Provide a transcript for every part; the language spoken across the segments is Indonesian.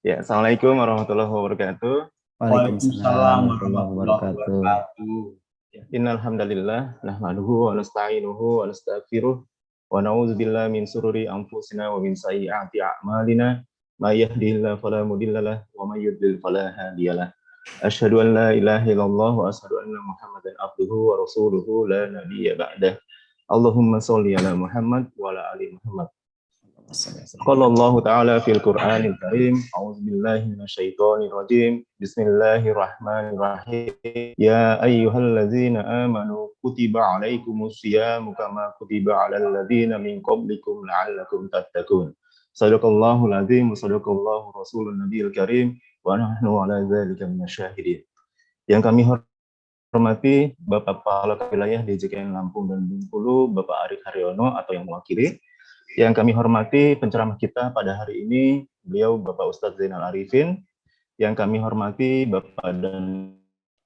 Ya, Assalamualaikum warahmatullahi wabarakatuh. Waalaikumsalam Waalaikumsalam warahmatullahi warahmatullahi wabarakatuh. wabarakatuh. Innal hamdalillah nahmaduhu wa nasta'inuhu wa nastaghfiruh wa na'udzubillahi min sururi anfusina wa min sayyiati a'malina. May yahdihillahu fala mudhillalah wa may yudlil fala hadiyalah. Asyhadu an la ilaha illallah wa asyhadu anna Muhammadan abduhu wa rasuluhu la nabiyya ba'dah. Allahumma sholli ala Muhammad wa ala ali Muhammad. Qala Allah Ta'ala fil Qur'anil Karim, a'udzubillahi minasyaitonir rajim. Bismillahirrahmanirrahim. Ya ayyuhalladzina amanu kutiba 'alaikumus syiyamu kama kutiba 'alal ladzina min qablikum la'allakum tattaqun. Shadaqallahul azim wa shadaqallahu rasulun nabiyil karim wa nahnu 'ala dzalika minasyahidin. Yang kami hormati Bapak Kepala Wilayah DJKN Lampung dan Bengkulu, Bapak Arif Haryono atau yang mewakili. Yang kami hormati penceramah kita pada hari ini, beliau Bapak Ustadz Zainal Arifin. Yang kami hormati Bapak dan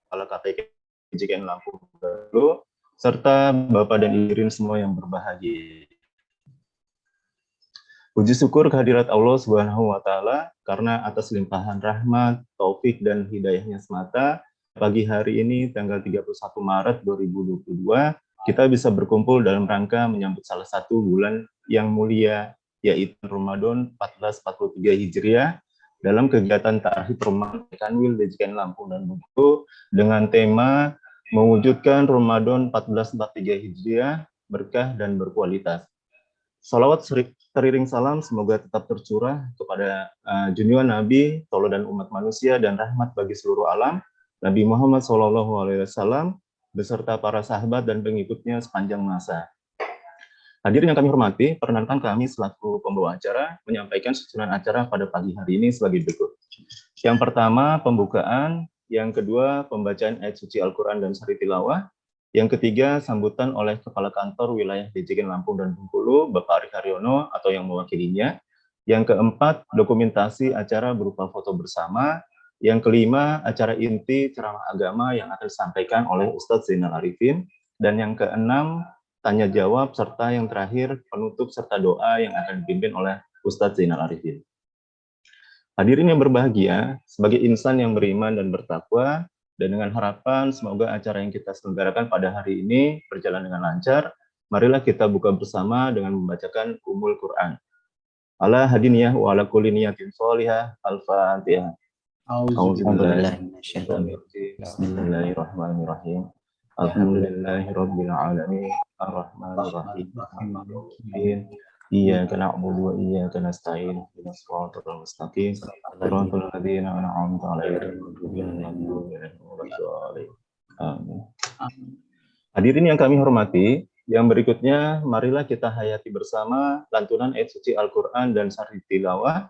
Kepala KPK DJKN Lampung Bengkulu, serta Bapak dan Irin semua yang berbahagia. Puji syukur kehadirat Allah Subhanahu wa Ta'ala karena atas limpahan rahmat, taufik, dan hidayahnya semata, pagi hari ini tanggal 31 Maret 2022, kita bisa berkumpul dalam rangka menyambut salah satu bulan yang mulia, yaitu Ramadan 1443 Hijriah, dalam kegiatan Ta'arif Ramadan Kanwil DJKN Lampung dan Bengkulu dengan tema mewujudkan Ramadan 1443 Hijriah, berkah dan berkualitas. Salawat teriring salam semoga tetap tercurah kepada junjungan Nabi, teladan umat manusia dan rahmat bagi seluruh alam, Nabi Muhammad SAW, beserta para sahabat dan pengikutnya sepanjang masa. Hadirin yang kami hormati, perkenalkan kami selaku pembawa acara menyampaikan susunan acara pada pagi hari ini sebagai berikut. Yang pertama, pembukaan. Yang kedua, pembacaan ayat suci Al-Quran dan sari tilawah. Yang ketiga, sambutan oleh Kepala Kantor Wilayah DJKN Lampung dan Bengkulu, Bapak Arif Haryono atau yang mewakilinya. Yang keempat, dokumentasi acara berupa foto bersama. Yang kelima, acara inti ceramah agama yang akan disampaikan oleh Ustadz Zainal Arifin. Dan yang keenam, tanya jawab, serta yang terakhir, penutup serta doa yang akan dipimpin oleh Ustadz Zainal Arifin. Hadirin yang berbahagia, sebagai insan yang beriman dan bertakwa, dan dengan harapan semoga acara yang kita selenggarakan pada hari ini berjalan dengan lancar, marilah kita buka bersama dengan membacakan Ummul Quran. Ala hadiniyah wa ala kulli niyatin sholihah, al-fatihah. Bismillahirrahmanirrahim. Alhamdulillahirabbil alamin, arrahmanirrahim, iyyaka na'budu wa iyyaka nasta'in, ihdinas siratal mustaqim, siratal ladzina an'amta 'alaihim ghairil maghdubi 'alaihim waladdallin. Amin. Hadirin yang kami hormati, yang berikutnya marilah kita hayati bersama lantunan ayat suci Al-Qur'an dan sari tilawah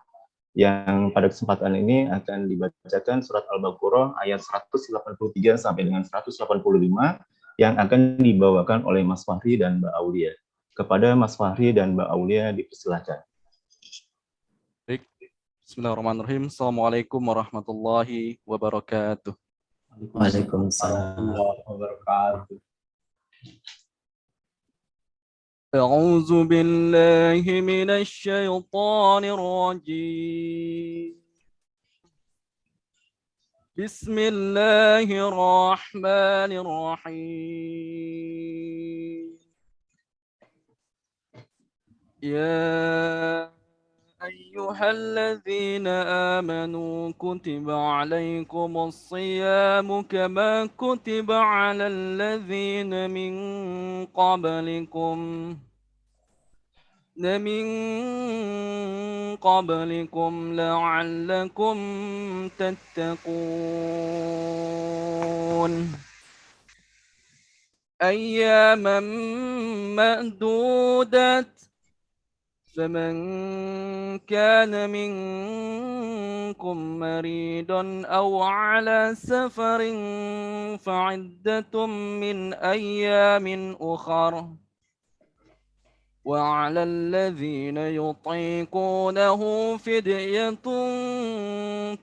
yang pada kesempatan ini akan dibacakan surat Al-Baqarah ayat 183 sampai dengan 185 yang akan dibawakan oleh Mas Fahri dan Mbak Aulia. Kepada Mas Fahri dan Mbak Aulia dipersilakan. Baik. Bismillahirrahmanirrahim. Assalamualaikum warahmatullahi wabarakatuh. Waalaikumsalam warahmatullahi wabarakatuh. أعوذ بالله من الشيطان الرجيم. بسم الله الرحمن الرحيم. يا أيها الذين آمنوا كتب عليكم الصيام كما كتب على الذين من قبلكم لعلكم تتقون أياما معدودات فمن كان منكم مريضا أو على سفر فعدة من أيام أخر وعلى الذين يطيقونه فدية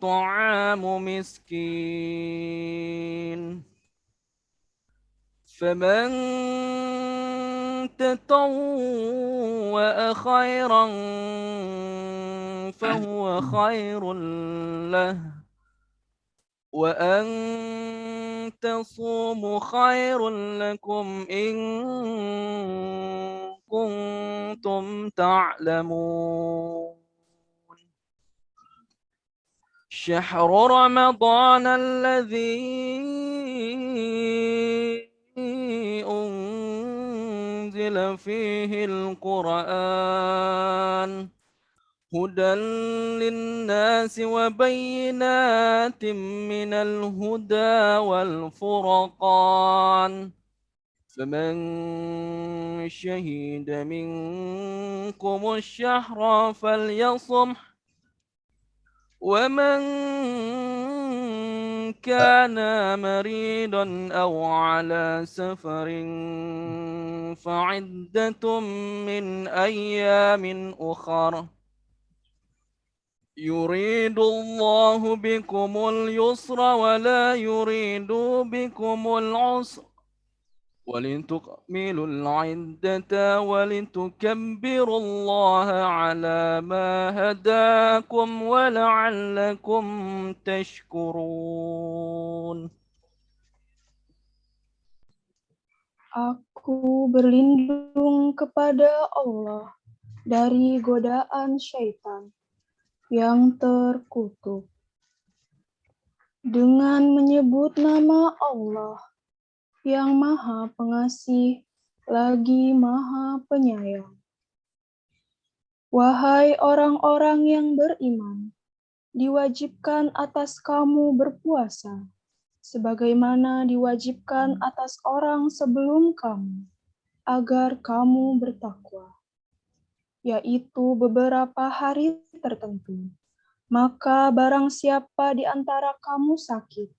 طعام مسكين فمن تطوع خيرا فهو خير له وأن تصوموا خير لكم إن كنتم تعلمون شهر رمضان الذي أنزل فيه القرآن هدى للناس وبينات من الهدى والفرقان فمن شهد منكم الشهر فليصمه ومن كان مريضا أو على سفر فعدة من أيام أخر يريد الله بكم اليسر ولا يريد بكم العسر ولتكملوا العدة ولتكبروا الله على ما هداكم ولعلكم تشكرون. Aku berlindung kepada Allah dari godaan syaitan yang terkutuk. Dengan menyebut nama Allah yang Maha Pengasih lagi Maha Penyayang. Wahai orang-orang yang beriman, diwajibkan atas kamu berpuasa, sebagaimana diwajibkan atas orang sebelum kamu, agar kamu bertakwa, yaitu beberapa hari tertentu. Maka barang siapa di antara kamu sakit,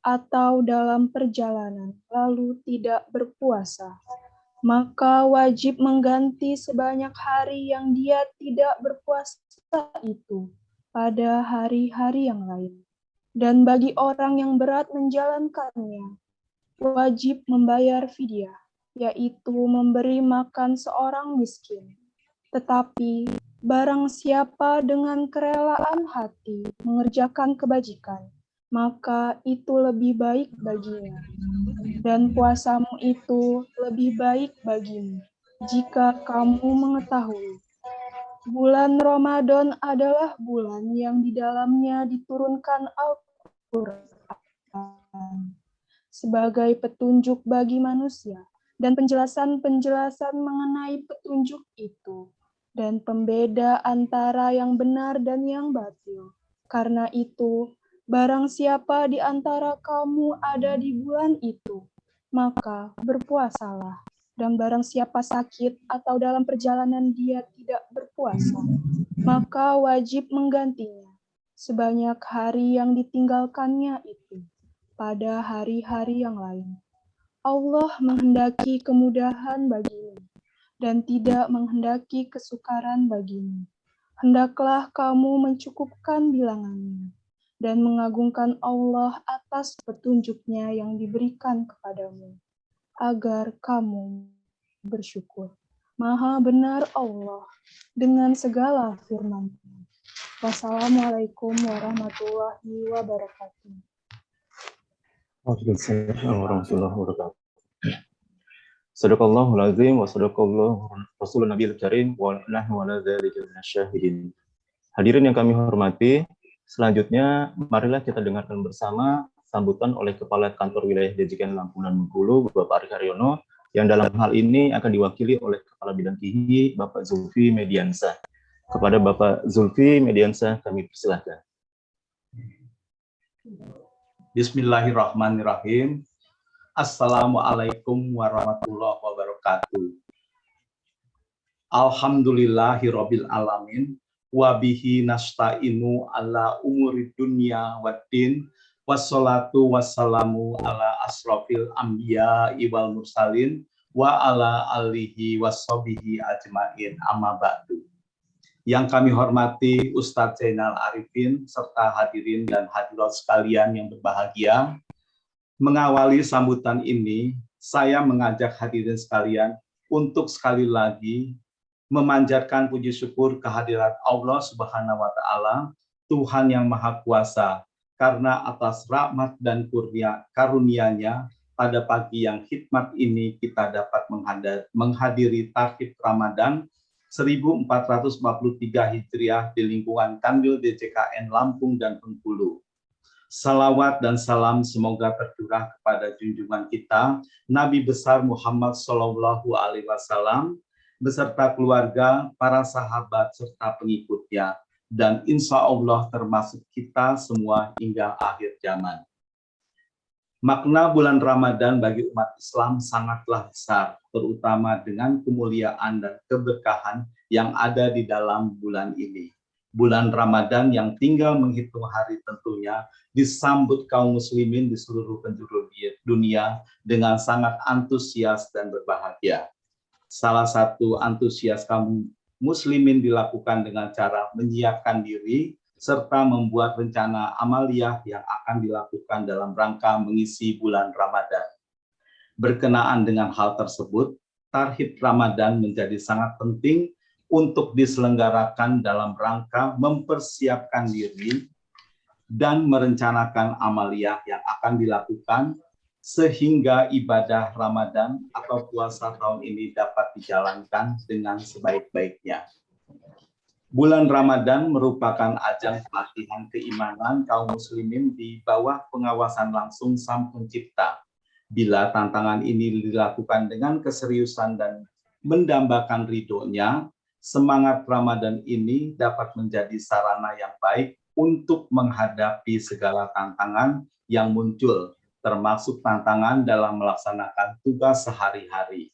atau dalam perjalanan lalu tidak berpuasa, maka wajib mengganti sebanyak hari yang dia tidak berpuasa itu pada hari-hari yang lain. Dan bagi orang yang berat menjalankannya, wajib membayar fidyah, yaitu memberi makan seorang miskin. Tetapi barang siapa dengan kerelaan hati mengerjakan kebajikan, maka itu lebih baik baginya. Dan puasamu itu lebih baik bagimu, jika kamu mengetahui. Bulan Ramadan adalah bulan yang di dalamnya diturunkan Al-Quran sebagai petunjuk bagi manusia, dan penjelasan-penjelasan mengenai petunjuk itu, dan pembeda antara yang benar dan yang batil. Karena itu, barang siapa di antara kamu ada di bulan itu, maka berpuasalah. Dan barang siapa sakit atau dalam perjalanan dia tidak berpuasa, maka wajib menggantinya sebanyak hari yang ditinggalkannya itu pada hari-hari yang lain. Allah menghendaki kemudahan bagimu dan tidak menghendaki kesukaran bagimu. Hendaklah kamu mencukupkan bilangannya dan mengagungkan Allah atas petunjuknya yang diberikan kepadamu, agar kamu bersyukur. Maha benar Allah dengan segala firman-Nya. Wassalamualaikum warahmatullahi wabarakatuh. Waalaikumsalam warahmatullahi wabarakatuh. Sadaqallahul azim wa sadaqallahu rasulun nabiyil karim wa nahnu ala dzalika minasyahidin. Hadirin yang kami hormati, selanjutnya marilah kita dengarkan bersama sambutan oleh Kepala Kantor Wilayah Jajikan Lampunan Bengkulu, Bapak Ari Haryono, yang dalam hal ini akan diwakili oleh Kepala Bidang KIHI, Bapak Zulfi Mediansah. Kepada Bapak Zulfi Mediansah, kami persilahkan. Bismillahirrahmanirrahim. Assalamualaikum warahmatullahi wabarakatuh. Alhamdulillahirabbil alamin. Wabihi nasta'inu ala umuri dunya waddin. Wassalatu wassalamu ala asrofil anbiya wal mursalin wa ala alihi washabihi ajmain, amma ba'du. Yang kami hormati Ustadz Zainal Arifin serta hadirin dan hadirat sekalian yang berbahagia, mengawali sambutan ini saya mengajak hadirin sekalian untuk sekali lagi memanjatkan puji syukur kehadirat Allah Subhanahu wa Ta'ala, Tuhan yang Maha Kuasa, karena atas rahmat dan karunia-Nya pada pagi yang hikmat ini kita dapat menghadiri Tahlil Ramadan 1443 Hijriah di lingkungan Kanwil DJKN Lampung dan Bengkulu. Salawat dan salam semoga tercurah kepada junjungan kita Nabi besar Muhammad SAW beserta keluarga, para sahabat serta pengikutnya, dan insya Allah termasuk kita semua hingga akhir zaman. Makna bulan Ramadan bagi umat Islam sangatlah besar, terutama dengan kemuliaan dan keberkahan yang ada di dalam bulan ini. Bulan Ramadan yang tinggal menghitung hari tentunya disambut kaum muslimin di seluruh penjuru dunia dengan sangat antusias dan berbahagia. Salah satu antusias kaum muslimin dilakukan dengan cara menyiapkan diri serta membuat rencana amaliyah yang akan dilakukan dalam rangka mengisi bulan Ramadan. Berkenaan dengan hal tersebut, Tahlil Ramadan menjadi sangat penting untuk diselenggarakan dalam rangka mempersiapkan diri dan merencanakan amaliyah yang akan dilakukan sehingga ibadah Ramadan atau puasa tahun ini dapat dijalankan dengan sebaik-baiknya. Bulan Ramadan merupakan ajang pelatihan keimanan kaum muslimin di bawah pengawasan langsung Sang Pencipta. Bila tantangan ini dilakukan dengan keseriusan dan mendambakan ridho-Nya, semangat Ramadan ini dapat menjadi sarana yang baik untuk menghadapi segala tantangan yang muncul, termasuk tantangan dalam melaksanakan tugas sehari-hari.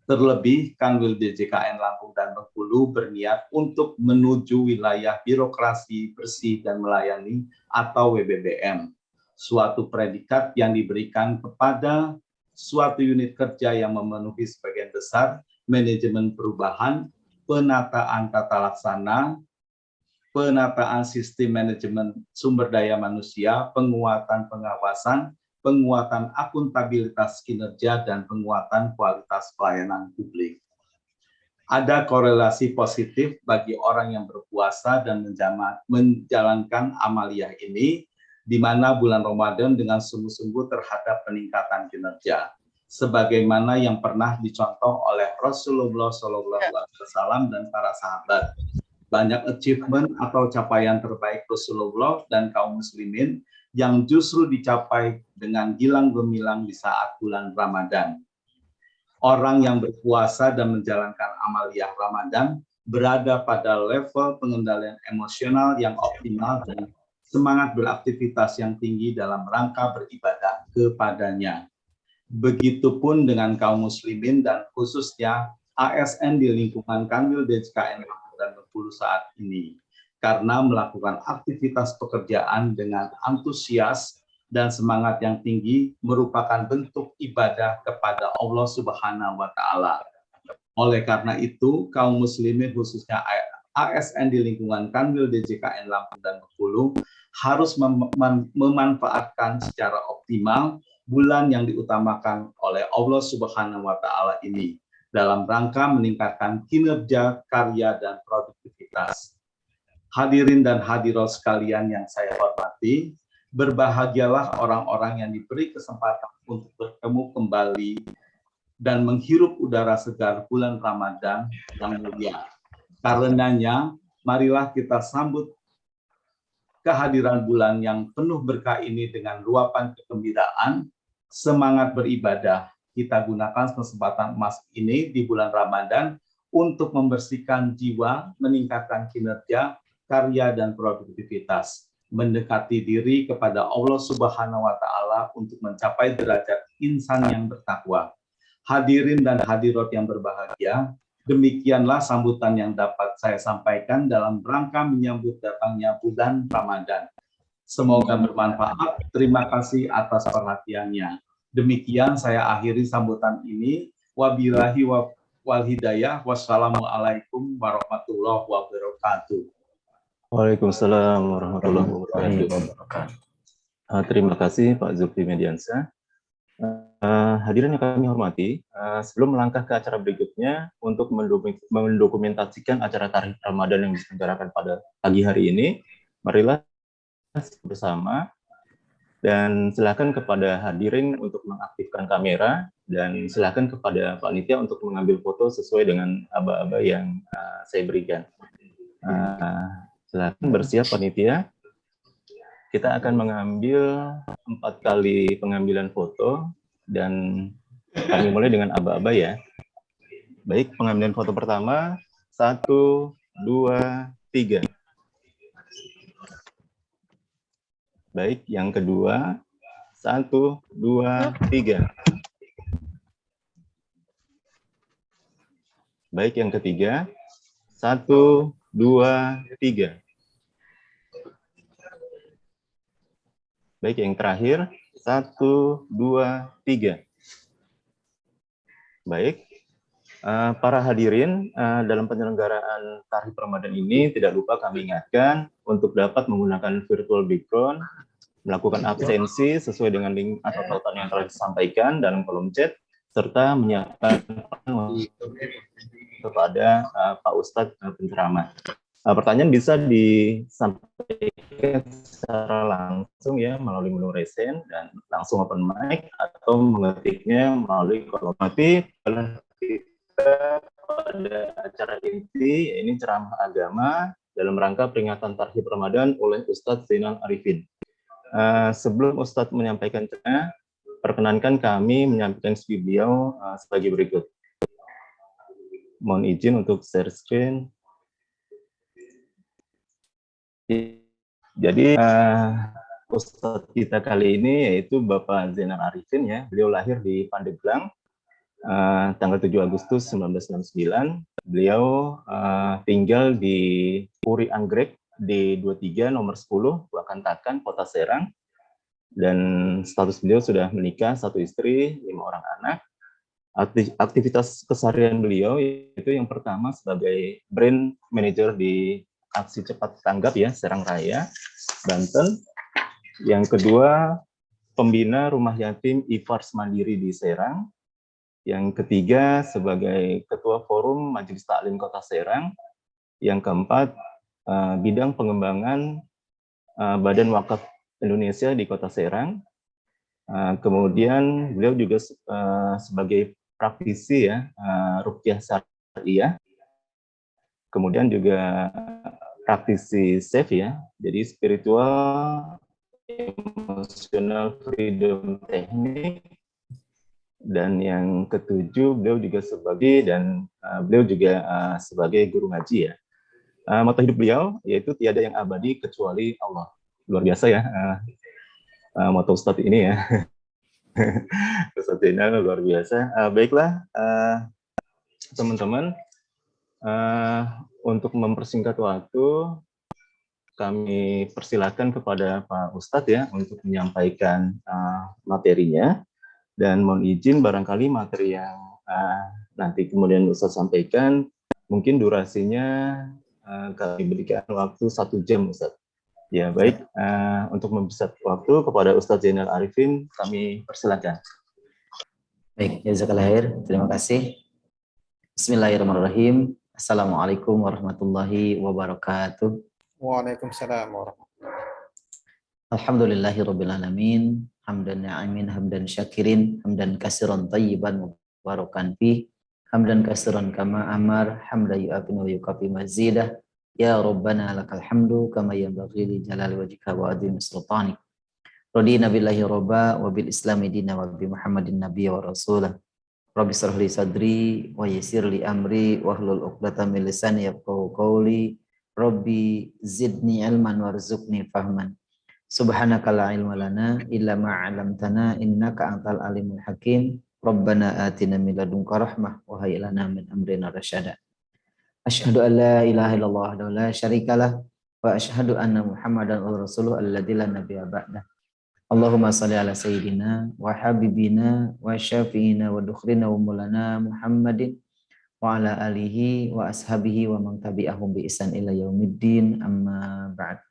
Terlebih, Kanwil DJKN Lampung dan Bengkulu berniat untuk menuju wilayah birokrasi bersih dan melayani atau WBBM, suatu predikat yang diberikan kepada suatu unit kerja yang memenuhi sebagian besar manajemen perubahan, penataan tata laksana, penataan sistem manajemen sumber daya manusia, penguatan pengawasan, penguatan akuntabilitas kinerja, dan penguatan kualitas pelayanan publik. Ada korelasi positif bagi orang yang berpuasa dan menjalankan amaliyah ini, di mana bulan Ramadan dengan sungguh-sungguh terhadap peningkatan kinerja, sebagaimana yang pernah dicontoh oleh Rasulullah SAW dan para sahabat. Banyak achievement atau capaian terbaik Rasulullah dan kaum muslimin yang justru dicapai dengan gilang gemilang di saat bulan Ramadan. Orang yang berpuasa dan menjalankan amaliyah Ramadan berada pada level pengendalian emosional yang optimal dan semangat beraktivitas yang tinggi dalam rangka beribadah kepadanya. Begitupun dengan kaum muslimin dan khususnya ASN di lingkungan Kanwil DJKN dan Bengkulu saat ini, karena melakukan aktivitas pekerjaan dengan antusias dan semangat yang tinggi merupakan bentuk ibadah kepada Allah Subhanahu wa Ta'ala. Oleh karena itu, kaum muslimin khususnya ASN di lingkungan Kanwil DJKN Lampung dan Bengkulu harus memanfaatkan secara optimal bulan yang diutamakan oleh Allah Subhanahu wa Ta'ala ini dalam rangka meningkatkan kinerja, karya, dan produktivitas. Hadirin dan hadirat sekalian yang saya hormati, berbahagialah orang-orang yang diberi kesempatan untuk bertemu kembali dan menghirup udara segar bulan Ramadan yang mulia. Karenanya, marilah kita sambut kehadiran bulan yang penuh berkah ini dengan luapan kegembiraan, semangat beribadah. Kita gunakan kesempatan emas ini di bulan Ramadan untuk membersihkan jiwa, meningkatkan kinerja, karya, dan produktivitas, mendekati diri kepada Allah Subhanahu wa Ta'ala untuk mencapai derajat insan yang bertakwa. Hadirin dan hadirat yang berbahagia, demikianlah sambutan yang dapat saya sampaikan dalam rangka menyambut datangnya bulan Ramadan. Semoga bermanfaat. Terima kasih atas perhatiannya. Demikian saya akhiri sambutan ini. Wabillahi wal hidayah. Wassalamualaikum warahmatullahi wabarakatuh. Waalaikumsalam warahmatullahi wabarakatuh. Terima kasih Pak Zulfi Mediansyah. Hadirin yang kami hormati, sebelum melangkah ke acara berikutnya untuk mendokumentasikan acara Tarhib Ramadan yang diselenggarakan pada pagi hari ini, marilah bersama dan silakan kepada hadirin untuk mengaktifkan kamera dan silakan kepada panitia untuk mengambil foto sesuai dengan aba-aba yang saya berikan. Silakan bersiap panitia. Kita akan mengambil 4 kali pengambilan foto dan kami mulai dengan aba-aba ya. Baik, pengambilan foto pertama, 1, 2, 3. Baik, yang kedua, 1, 2, 3. Baik, yang ketiga, 1, 2, 3. Baik, yang terakhir, 1, 2, 3. Baik, para hadirin, dalam penyelenggaraan Tarhib Ramadan ini tidak lupa kami ingatkan untuk dapat menggunakan virtual background, melakukan absensi sesuai dengan link atau tautan yang telah disampaikan dalam kolom chat, serta menyiapkan kepada Pak Ustadz penceramah. Pertanyaan bisa disampaikan secara langsung ya melalui menu resen dan langsung open mic atau mengetiknya melalui kolom. Tapi kita pada acara inti, ini ceramah agama dalam rangka peringatan Tarhib Ramadan oleh Ustadz Zainal Arifin. Sebelum Ustadz menyampaikan ceramah, perkenankan kami menyampaikan skrip beliau sebagai berikut. Mohon izin untuk share screen. Jadi Ustadz kita kali ini yaitu Bapak Zainal Arifin ya. Beliau lahir di Pandeglang tanggal 7 Agustus 1969. Beliau tinggal di Puri Anggrek di 23 nomor 10 Wakantakan, Kota Serang. Dan status beliau sudah menikah, 1 istri, 5 orang anak. Aktivitas keseharian beliau itu yang pertama sebagai brand manager di Aksi Cepat Tanggap ya, Serang Raya, Banten. Yang kedua, pembina Rumah Yatim Ifars Mandiri di Serang. Yang ketiga, sebagai Ketua Forum Majelis Taklim Kota Serang. Yang keempat, bidang pengembangan Badan Wakaf Indonesia di Kota Serang. Kemudian beliau juga sebagai praktisi ya, Ruqyah Syariah. Kemudian juga praktisi SAFE ya, jadi spiritual, emotional freedom teknik. Dan yang ketujuh, beliau juga sebagai guru ngaji ya. Motto hidup beliau yaitu tiada yang abadi kecuali Allah. Luar biasa ya, motto Ustadz ini ya. Ustadz Zainal luar biasa. Baiklah, teman-teman, untuk mempersingkat waktu, kami persilakan kepada Pak Ustadz ya untuk menyampaikan materinya. Dan mohon izin barangkali materi yang nanti kemudian Ustadz sampaikan, mungkin durasinya kami berikan waktu 1 jam Ustadz. Ya baik, untuk mempersingkat waktu kepada Ustadz Zainal Arifin, kami persilakan. Baik, jazakallahu khair. Terima kasih. Bismillahirrahmanirrahim. Assalamualaikum warahmatullahi wabarakatuh. Waalaikumsalam warahmatullahi wabarakatuh. Alhamdulillahirabbil alamin. Hamdan na'imin, hamdan syakirin, hamdan katsiran thayyiban mubarakan fi, hamdan katsiran kama amar, hamdan yu'afinu wa yukafi mazidah. Ya Rabbana lakal hamdu kama yanbaghi li jalali wajhika wa adhimi sultanik. Radina billahi robba wa bil islami dina wa bi Muhammadin nabiyya wa rasulah. Rabbi shrah li sadri wa yassir li amri wa hlul 'uqdatam min lisani yafqahu qawli. Rabbi zidni ilman warzuqni fahman. Subhanaka la ilma lana illa ma 'allamtana innaka antal alimul hakim. Rabbana atina min ladunka rahmah wa hayyi lana min amrina rasyada. Asyhadu an la ilaha illallah wa la syarikalah wa asyhadu anna Muhammadan rasuluh alladzi la nabiyya ba'dah. Allahumma shalli ala sayyidina wa habibina wa syafi'ina wa dukhrina wa mulana Muhammadin wa ala alihi wa ashabihi wa man tabi'ahum bi ihsan ila yaumiddin, amma ba'd.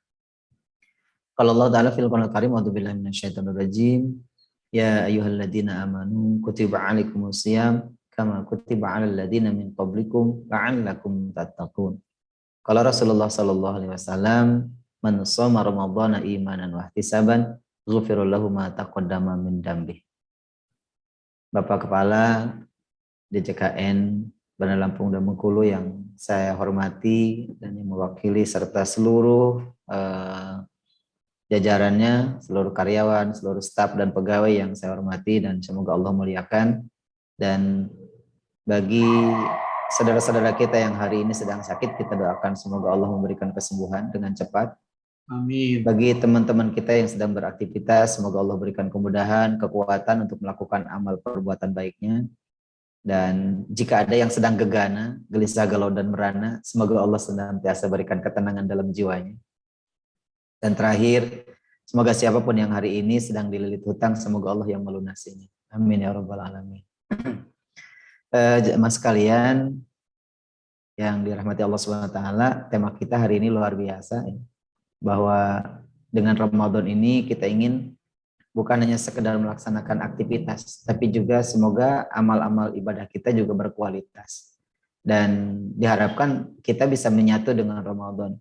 Qala Allah ta'ala fil Qur'anil Karim, a'udzu billahi minasyaitonir rajim. Ya ayyuhalladzina amanu kutiba alaikumusiyam kama kutiba alal ladzina min qablikum la'allakum tattaqun. Qala Rasulullah sallallahu alaihi wasallam, man shoma ramadhana imanan wa ihtisaban ghufira lahu ma taqaddama min dambi. Bapak Kepala DJKN Bandar Lampung dan Bengkulu yang saya hormati dan yang mewakili serta seluruh jajarannya, seluruh karyawan, seluruh staf dan pegawai yang saya hormati dan semoga Allah muliakan. Dan bagi saudara-saudara kita yang hari ini sedang sakit, kita doakan semoga Allah memberikan kesembuhan dengan cepat. Amin. Bagi teman-teman kita yang sedang beraktivitas, semoga Allah berikan kemudahan, kekuatan untuk melakukan amal perbuatan baiknya. Dan jika ada yang sedang gegana, gelisah, galau, dan merana, semoga Allah senantiasa berikan ketenangan dalam jiwanya. Dan terakhir, semoga siapapun yang hari ini sedang dililit hutang, semoga Allah yang melunasinya. Amin ya rabbal alamin. Jemaah sekalian yang dirahmati Allah SWT, tema kita hari ini luar biasa, bahwa dengan Ramadan ini kita ingin bukan hanya sekedar melaksanakan aktivitas, tapi juga semoga amal-amal ibadah kita juga berkualitas. Dan diharapkan kita bisa menyatu dengan Ramadan.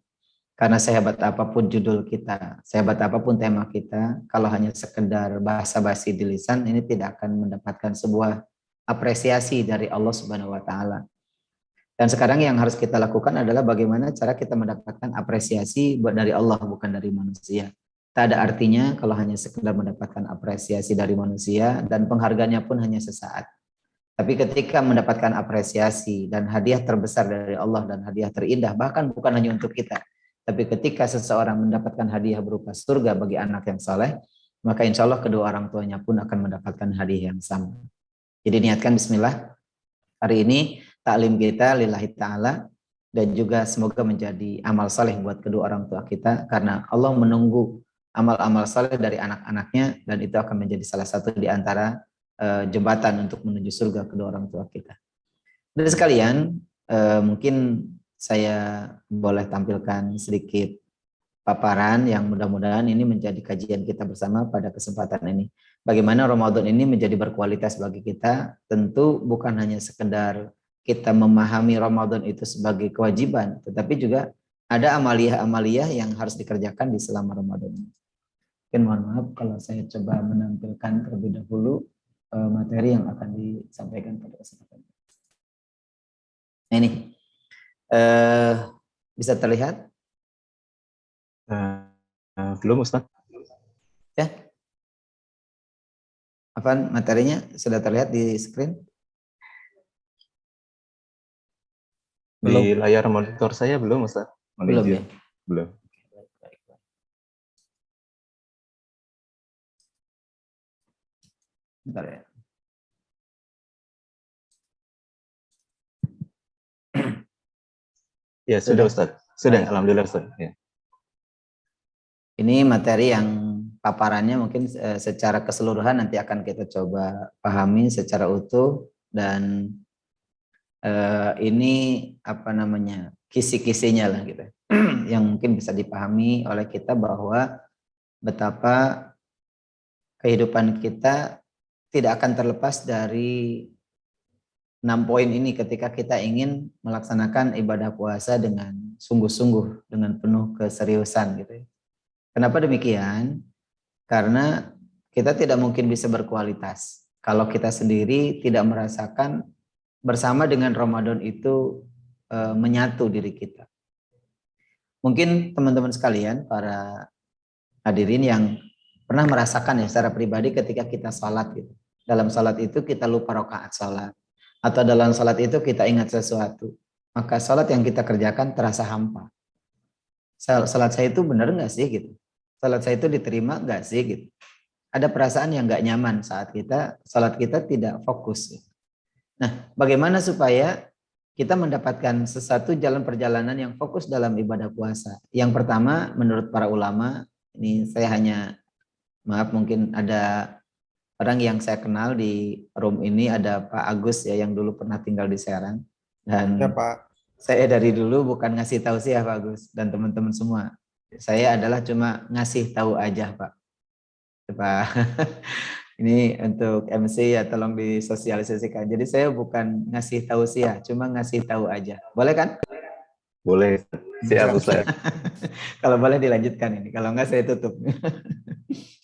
Karena sehebat apapun judul kita, sehebat apapun tema kita, kalau hanya sekedar basa-basi di lisan, ini tidak akan mendapatkan sebuah apresiasi dari Allah Subhanahu wa Ta'ala. Dan sekarang yang harus kita lakukan adalah bagaimana cara kita mendapatkan apresiasi dari Allah, bukan dari manusia. Tak ada artinya kalau hanya sekedar mendapatkan apresiasi dari manusia dan penghargaannya pun hanya sesaat. Tapi ketika mendapatkan apresiasi dan hadiah terbesar dari Allah dan hadiah terindah, bahkan bukan hanya untuk kita, tapi ketika seseorang mendapatkan hadiah berupa surga bagi anak yang saleh, maka insya Allah kedua orang tuanya pun akan mendapatkan hadiah yang sama. Jadi niatkan bismillah. Hari ini taklim kita lillahi ta'ala dan juga semoga menjadi amal saleh buat kedua orang tua kita, karena Allah menunggu amal-amal saleh dari anak-anaknya dan itu akan menjadi salah satu di antara jembatan untuk menuju surga kedua orang tua kita. Dan sekalian, mungkin saya boleh tampilkan sedikit paparan yang mudah-mudahan ini menjadi kajian kita bersama pada kesempatan ini. Bagaimana Ramadan ini menjadi berkualitas bagi kita, tentu bukan hanya sekedar kita memahami Ramadan itu sebagai kewajiban, tetapi juga ada amalia-amalia yang harus dikerjakan di selama Ramadan. Mungkin mohon maaf kalau saya coba menampilkan terlebih dahulu materi yang akan disampaikan pada kesempatan ini. Nah, ini bisa terlihat? Belum Ustaz. Ya. Apa materinya sudah terlihat di screen? Di layar monitor saya belum Ustaz. Belum ya? Belum. Bentar ya. Ya, sudah Ustaz. Sudah, alhamdulillah Ustaz. Ya. Ini materi yang paparannya mungkin secara keseluruhan nanti akan kita coba pahami secara utuh, dan ini apa namanya, kisi-kisinya lah gitu. Yang mungkin bisa dipahami oleh kita bahwa betapa kehidupan kita tidak akan terlepas dari 6 poin ini ketika kita ingin melaksanakan ibadah puasa dengan sungguh-sungguh, dengan penuh keseriusan gitu ya. Kenapa demikian? Karena kita tidak mungkin bisa berkualitas kalau kita sendiri tidak merasakan bersama dengan Ramadan itu menyatu diri kita. Mungkin teman-teman sekalian, para hadirin yang pernah merasakan ya secara pribadi ketika kita sholat gitu. Dalam sholat itu kita lupa rakaat sholat. Atau dalam sholat itu kita ingat sesuatu. Maka sholat yang kita kerjakan terasa hampa. Sholat saya itu benar nggak sih gitu? Sholat saya itu diterima nggak sih gitu? Ada perasaan yang nggak nyaman saat sholat kita tidak fokus. Gitu. Nah, bagaimana supaya kita mendapatkan sesuatu jalan perjalanan yang fokus dalam ibadah puasa? Yang pertama, menurut para ulama, ini saya hanya, maaf mungkin ada orang yang saya kenal di room ini, ada Pak Agus ya yang dulu pernah tinggal di Serang. Dan Ya, Pak. saya dari dulu bukan ngasih tausiah Pak Agus dan teman-teman semua. Saya adalah cuma ngasih tahu aja Pak. Ini untuk MC ya, tolong disosialisasikan. Jadi saya bukan ngasih tausiah, cuma ngasih tahu aja. Boleh kan? Boleh. Siap Ustaz. Kalau boleh dilanjutkan ini, kalau enggak saya tutup.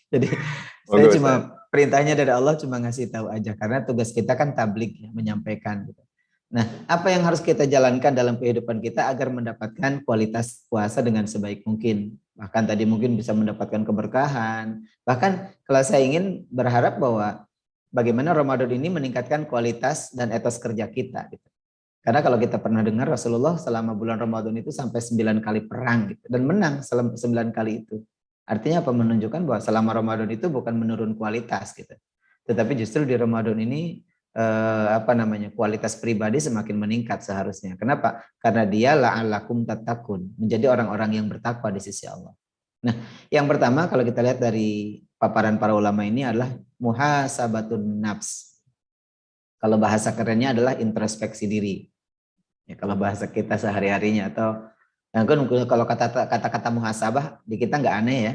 Jadi saya Monggo, cuma Ustaz. perintahnya dari Allah cuma ngasih tahu aja, karena tugas kita kan tablik ya, menyampaikan gitu. Nah, apa yang harus kita jalankan dalam kehidupan kita agar mendapatkan kualitas puasa dengan sebaik mungkin. Bahkan tadi mungkin bisa mendapatkan keberkahan. Bahkan kalau saya ingin berharap bahwa bagaimana Ramadan ini meningkatkan kualitas dan etos kerja kita gitu. Karena kalau kita pernah dengar Rasulullah selama bulan Ramadan itu sampai 9 kali perang gitu, dan menang selama 9 kali itu. Artinya apa? Menunjukkan bahwa selama Ramadan itu bukan menurun kualitas gitu. Tetapi justru di Ramadan ini kualitas pribadi semakin meningkat seharusnya. Kenapa? Karena dia la'allakum tattaqun, menjadi orang-orang yang bertakwa di sisi Allah. Nah, yang pertama kalau kita lihat dari paparan para ulama ini adalah muhasabatun nafs. Kalau bahasa kerennya adalah introspeksi diri. Ya, kalau bahasa kita sehari-harinya atau kalau kata-kata muhasabah di kita nggak aneh ya.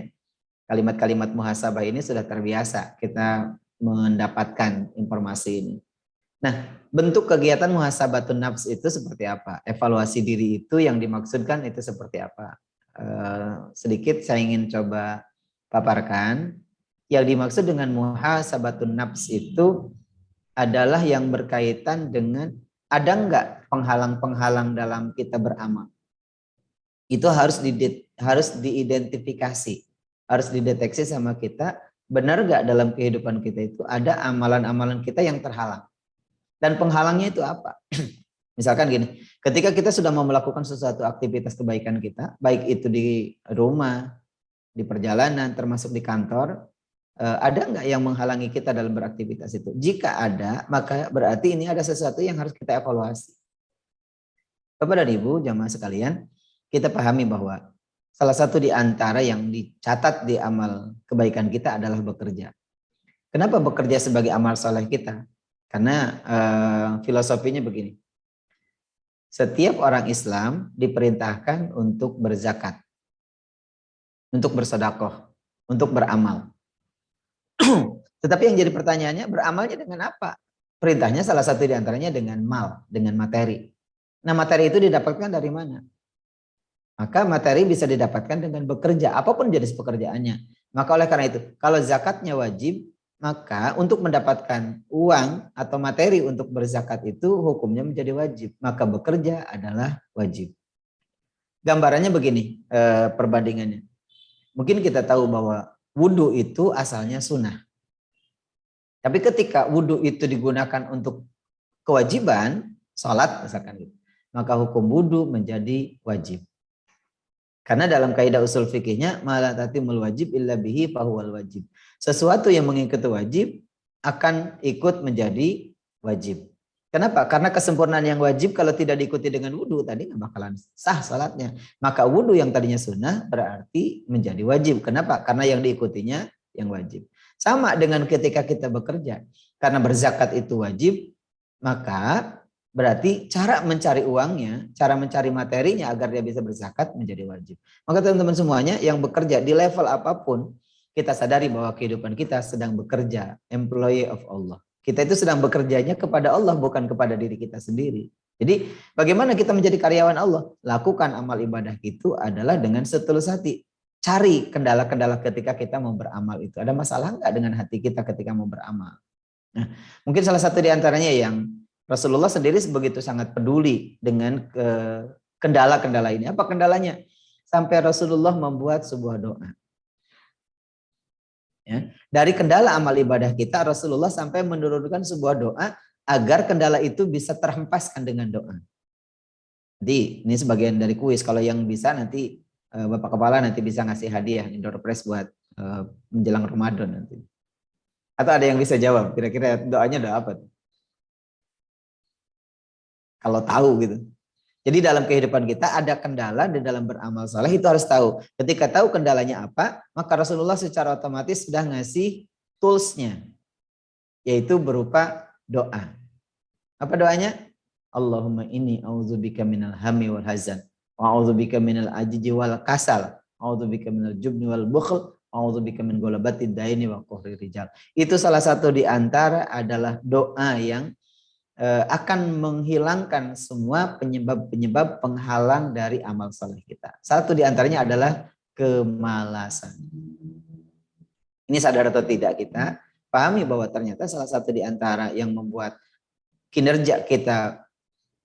Kalimat-kalimat muhasabah ini sudah terbiasa kita mendapatkan informasi ini. Nah, bentuk kegiatan muhasabatun nafs itu seperti apa? Evaluasi diri itu yang dimaksudkan itu seperti apa? Sedikit saya ingin coba paparkan. Yang dimaksud dengan muhasabatun nafs itu adalah yang berkaitan dengan ada enggak penghalang-penghalang dalam kita beramal. Itu harus diidentifikasi, harus dideteksi sama kita. Benar enggak dalam kehidupan kita itu ada amalan-amalan kita yang terhalang. Dan penghalangnya itu apa? Misalkan gini, ketika kita sudah mau melakukan sesuatu aktivitas kebaikan kita, baik itu di rumah, di perjalanan, termasuk di kantor, ada nggak yang menghalangi kita dalam beraktivitas itu? Jika ada, maka berarti ini ada sesuatu yang harus kita evaluasi. Bapak dan Ibu, jamaah sekalian, kita pahami bahwa salah satu di antara yang dicatat di amal kebaikan kita adalah bekerja. Kenapa bekerja sebagai amal soleh kita? Karena filosofinya begini. Setiap orang Islam diperintahkan untuk berzakat, untuk bersedekah, untuk beramal. Tetapi yang jadi pertanyaannya, beramalnya dengan apa? Perintahnya salah satu di antaranya dengan mal, dengan materi. Nah, materi itu didapatkan dari mana? Maka materi bisa didapatkan dengan bekerja, apapun jenis pekerjaannya. Maka oleh karena itu, kalau zakatnya wajib, maka untuk mendapatkan uang atau materi untuk berzakat itu hukumnya menjadi wajib. Maka bekerja adalah wajib. Gambarannya begini, perbandingannya. Mungkin kita tahu bahwa wudhu itu asalnya sunnah. Tapi ketika wudhu itu digunakan untuk kewajiban, sholat misalkan gitu, maka hukum wudhu menjadi wajib. Karena dalam kaidah usul fikihnya, ma la tatimul wajib illa bihi fahuwal wajib. Sesuatu yang mengikuti wajib akan ikut menjadi wajib. Kenapa? Karena kesempurnaan yang wajib kalau tidak diikuti dengan wudhu tadi nggak bakalan sah salatnya. Maka wudhu yang tadinya sunnah berarti menjadi wajib. Kenapa? Karena yang diikutinya yang wajib. Sama dengan ketika kita bekerja. Karena berzakat itu wajib, maka berarti cara mencari uangnya, cara mencari materinya agar dia bisa berzakat menjadi wajib. Maka teman-teman semuanya yang bekerja di level apapun, kita sadari bahwa kehidupan kita sedang bekerja, employee of Allah. Kita itu sedang bekerjanya kepada Allah, bukan kepada diri kita sendiri. Jadi bagaimana kita menjadi karyawan Allah? Lakukan amal ibadah itu adalah dengan setulus hati. Cari kendala-kendala ketika kita mau beramal itu. Ada masalah enggak dengan hati kita ketika mau beramal? Nah, mungkin salah satu di antaranya yang Rasulullah sendiri begitu sangat peduli dengan kendala-kendala ini. Apa kendalanya? Sampai Rasulullah membuat sebuah doa. Ya. Dari kendala amal ibadah kita, Rasulullah sampai menurunkan sebuah doa agar kendala itu bisa terhempaskan dengan doa. Jadi ini sebagian dari kuis. Kalau yang bisa nanti Bapak Kepala nanti bisa ngasih hadiah Indoor Press buat menjelang Ramadan nanti. Atau ada yang bisa jawab? Kira-kira doanya doa apa? Kalau tahu gitu. Jadi dalam kehidupan kita ada kendala di dalam beramal saleh itu harus tahu. Ketika tahu kendalanya apa, maka Rasulullah secara otomatis sudah ngasih toolsnya. Yaitu berupa doa. Apa doanya? Allahumma inni a'udzubika minal hammi wal hazan. Wa a'udzubika minal ajji wal kasal. A'udzubika minal jubni wal bukhl. a'udzubika min ghalabatid daini wa qahrir rijal. Itu salah satu di antara adalah doa yang akan menghilangkan semua penyebab-penyebab penghalang dari amal saleh kita. Satu di antaranya adalah kemalasan. Ini sadar atau tidak kita pahami bahwa ternyata salah satu di antara yang membuat kinerja kita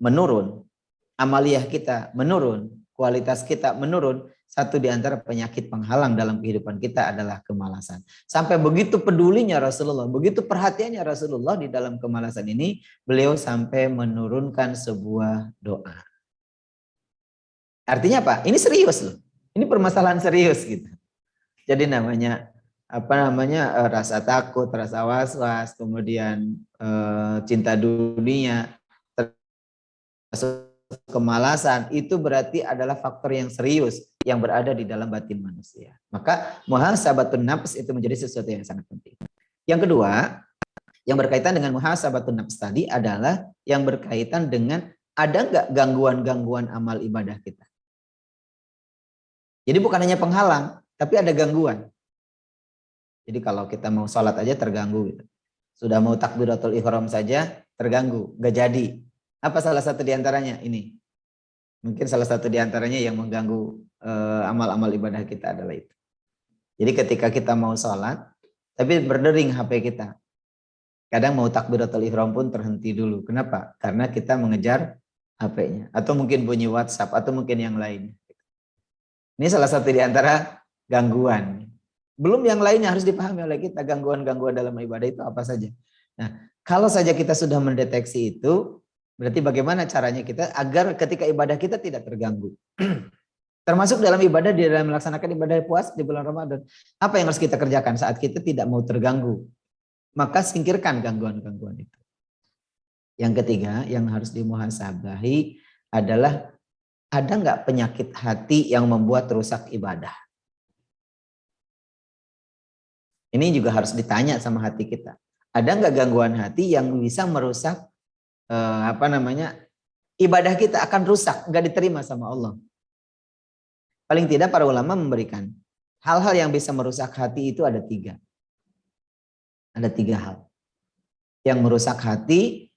menurun, amaliyah kita menurun, kualitas kita menurun, satu di antara penyakit penghalang dalam kehidupan kita adalah kemalasan. Sampai begitu pedulinya Rasulullah, begitu perhatiannya Rasulullah di dalam kemalasan ini, beliau sampai menurunkan sebuah doa. Artinya apa? Ini serius loh. Ini permasalahan serius gitu. Jadi rasa takut, rasa was-was, kemudian cinta dunia, kemalasan, itu berarti adalah faktor yang serius yang berada di dalam batin manusia. Maka muhasabatun nafs itu menjadi sesuatu yang sangat penting. Yang kedua, yang berkaitan dengan muhasabatun nafs tadi adalah yang berkaitan dengan ada nggak gangguan-gangguan amal ibadah kita. Jadi bukan hanya penghalang, tapi ada gangguan. Jadi kalau kita mau sholat aja terganggu gitu. Sudah mau takbiratul ihram saja terganggu, gak jadi. Apa salah satu di antaranya? Ini. Mungkin salah satu di antaranya yang mengganggu amal-amal ibadah kita adalah itu. Jadi ketika kita mau sholat, tapi berdering HP kita. Kadang mau takbiratul ihram pun terhenti dulu. Kenapa? Karena kita mengejar HP-nya. Atau mungkin bunyi WhatsApp, atau mungkin yang lain. Ini salah satu di antara gangguan. Belum yang lainnya harus dipahami oleh kita. Gangguan-gangguan dalam ibadah itu apa saja. Nah, kalau saja kita sudah mendeteksi itu, berarti bagaimana caranya kita agar ketika ibadah kita tidak terganggu. Termasuk dalam ibadah, di dalam melaksanakan ibadah puasa di bulan Ramadan. Apa yang harus kita kerjakan saat kita tidak mau terganggu? Maka singkirkan gangguan-gangguan itu. Yang ketiga, yang harus dimuhasabahi adalah ada nggak penyakit hati yang membuat rusak ibadah? Ini juga harus ditanya sama hati kita. Ada nggak gangguan hati yang bisa merusak ibadah kita akan rusak, nggak diterima sama Allah. Paling tidak para ulama memberikan hal-hal yang bisa merusak hati itu ada 3. Ada 3 hal yang merusak hati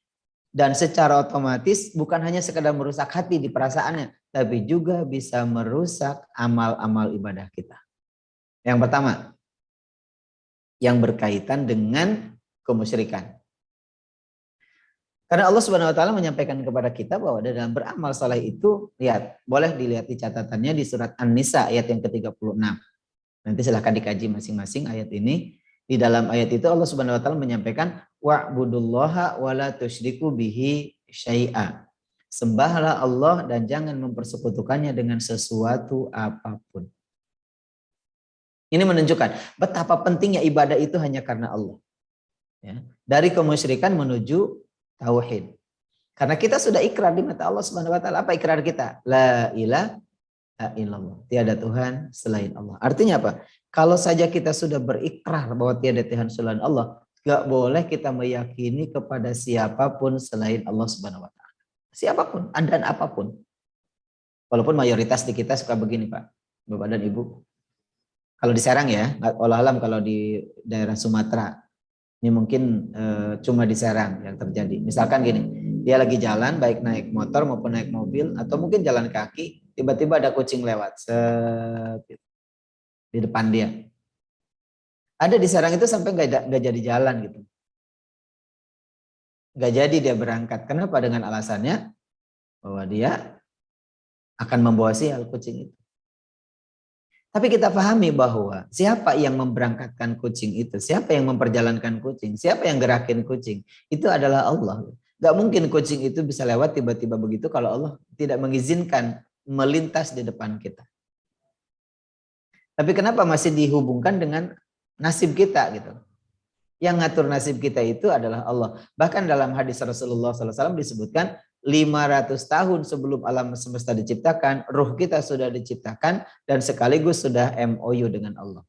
dan secara otomatis bukan hanya sekedar merusak hati di perasaannya, tapi juga bisa merusak amal-amal ibadah kita. Yang pertama, yang berkaitan dengan kemusyrikan. Karena Allah Subhanahu wa taala menyampaikan kepada kita bahwa dalam beramal saleh itu, lihat, boleh dilihat di catatannya di surat An-Nisa ayat yang ke-36. Nanti silahkan dikaji masing-masing ayat ini. Di dalam ayat itu Allah Subhanahu wa taala menyampaikan wa'budullaha wa la tusyriku bihi syai'a. Sembahlah Allah dan jangan mempersekutukannya dengan sesuatu apapun. Ini menunjukkan betapa pentingnya ibadah itu hanya karena Allah. Ya. Dari kemusyrikan menuju tauhid. Karena kita sudah ikrar di mata Allah Subhanahu wa taala. Apa ikrar kita? La ilaha illallah. Tiada Tuhan selain Allah. Artinya apa? Kalau saja kita sudah berikrar bahwa tiada Tuhan selain Allah, gak boleh kita meyakini kepada siapapun selain Allah Subhanahu wa taala. Siapapun dan apapun. Walaupun mayoritas di kita suka begini, Pak. Bapak dan Ibu. Kalau di Serang ya, walau alam kalau di daerah Sumatera, ini mungkin cuma di Serang yang terjadi. Misalkan gini, dia lagi jalan, baik naik motor maupun naik mobil, atau mungkin jalan kaki, tiba-tiba ada kucing lewat di depan dia. Ada di Serang itu sampai nggak jadi jalan gitu. Nggak jadi dia berangkat. Kenapa? Dengan alasannya bahwa dia akan membawa sial kucing itu. Tapi kita pahami bahwa siapa yang memberangkatkan kucing itu, siapa yang memperjalankan kucing, siapa yang gerakin kucing, itu adalah Allah. Gak mungkin kucing itu bisa lewat tiba-tiba begitu kalau Allah tidak mengizinkan melintas di depan kita. Tapi kenapa masih dihubungkan dengan nasib kita gitu? Yang ngatur nasib kita itu adalah Allah. Bahkan dalam hadis Rasulullah SAW disebutkan 500 tahun sebelum alam semesta diciptakan, ruh kita sudah diciptakan dan sekaligus sudah MOU dengan Allah.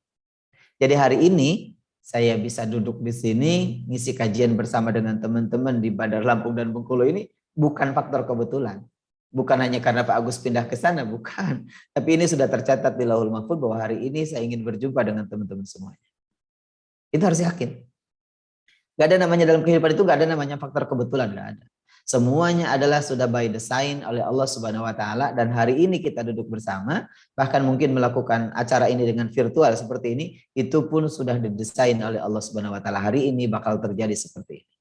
Jadi hari ini saya bisa duduk di sini ngisi kajian bersama dengan teman-teman di Bandar Lampung dan Bengkulu ini bukan faktor kebetulan. Bukan hanya karena Pak Agus pindah ke sana, bukan. Tapi ini sudah tercatat di Lauhul Mahfuz bahwa hari ini saya ingin berjumpa dengan teman-teman semuanya. Itu harus yakin. Gak ada namanya dalam kehidupan itu, gak ada namanya faktor kebetulan, gak ada. Semuanya adalah sudah by design oleh Allah Subhanahu wa taala, dan hari ini kita duduk bersama, bahkan mungkin melakukan acara ini dengan virtual seperti ini, itu pun sudah didesain oleh Allah Subhanahu wa taala. Hari ini bakal terjadi seperti ini.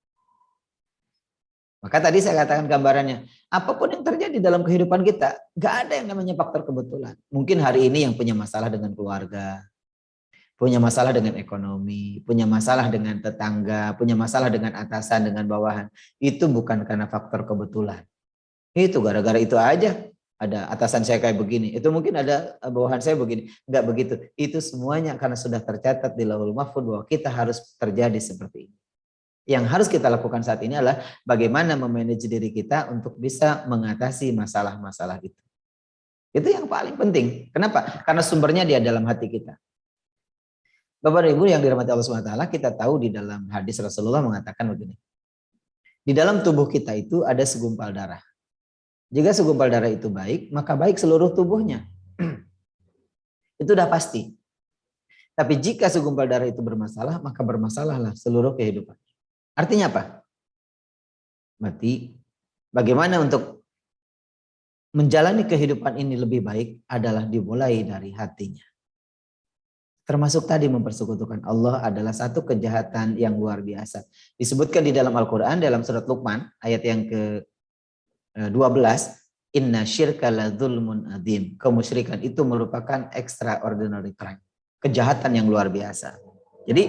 Maka tadi saya katakan gambarannya, apapun yang terjadi dalam kehidupan kita, gak ada yang namanya faktor kebetulan. Mungkin hari ini yang punya masalah dengan keluarga, punya masalah dengan ekonomi, punya masalah dengan tetangga, punya masalah dengan atasan, dengan bawahan. Itu bukan karena faktor kebetulan. Itu gara-gara itu aja. Ada atasan saya kayak begini, itu mungkin ada bawahan saya begini. Enggak begitu. Itu semuanya karena sudah tercatat di Lauhul Mahfuz bahwa kita harus terjadi seperti ini. Yang harus kita lakukan saat ini adalah bagaimana memanage diri kita untuk bisa mengatasi masalah-masalah itu. Itu yang paling penting. Kenapa? Karena sumbernya dia dalam hati kita. Bapak dan Ibu yang dirahmati Allah SWT, kita tahu di dalam hadis Rasulullah mengatakan begini. Di dalam tubuh kita itu ada segumpal darah. Jika segumpal darah itu baik, maka baik seluruh tubuhnya. Itu udah pasti. Tapi jika segumpal darah itu bermasalah, maka bermasalahlah seluruh kehidupan. Artinya apa? Berarti bagaimana untuk menjalani kehidupan ini lebih baik adalah dimulai dari hatinya. Termasuk tadi mempersekutukan Allah adalah satu kejahatan yang luar biasa. Disebutkan di dalam Al-Quran, dalam surat Luqman, ayat yang ke-12, Inna syirka la dzulmun adzim. Kemusyrikan itu merupakan extraordinary crime. Kejahatan yang luar biasa. Jadi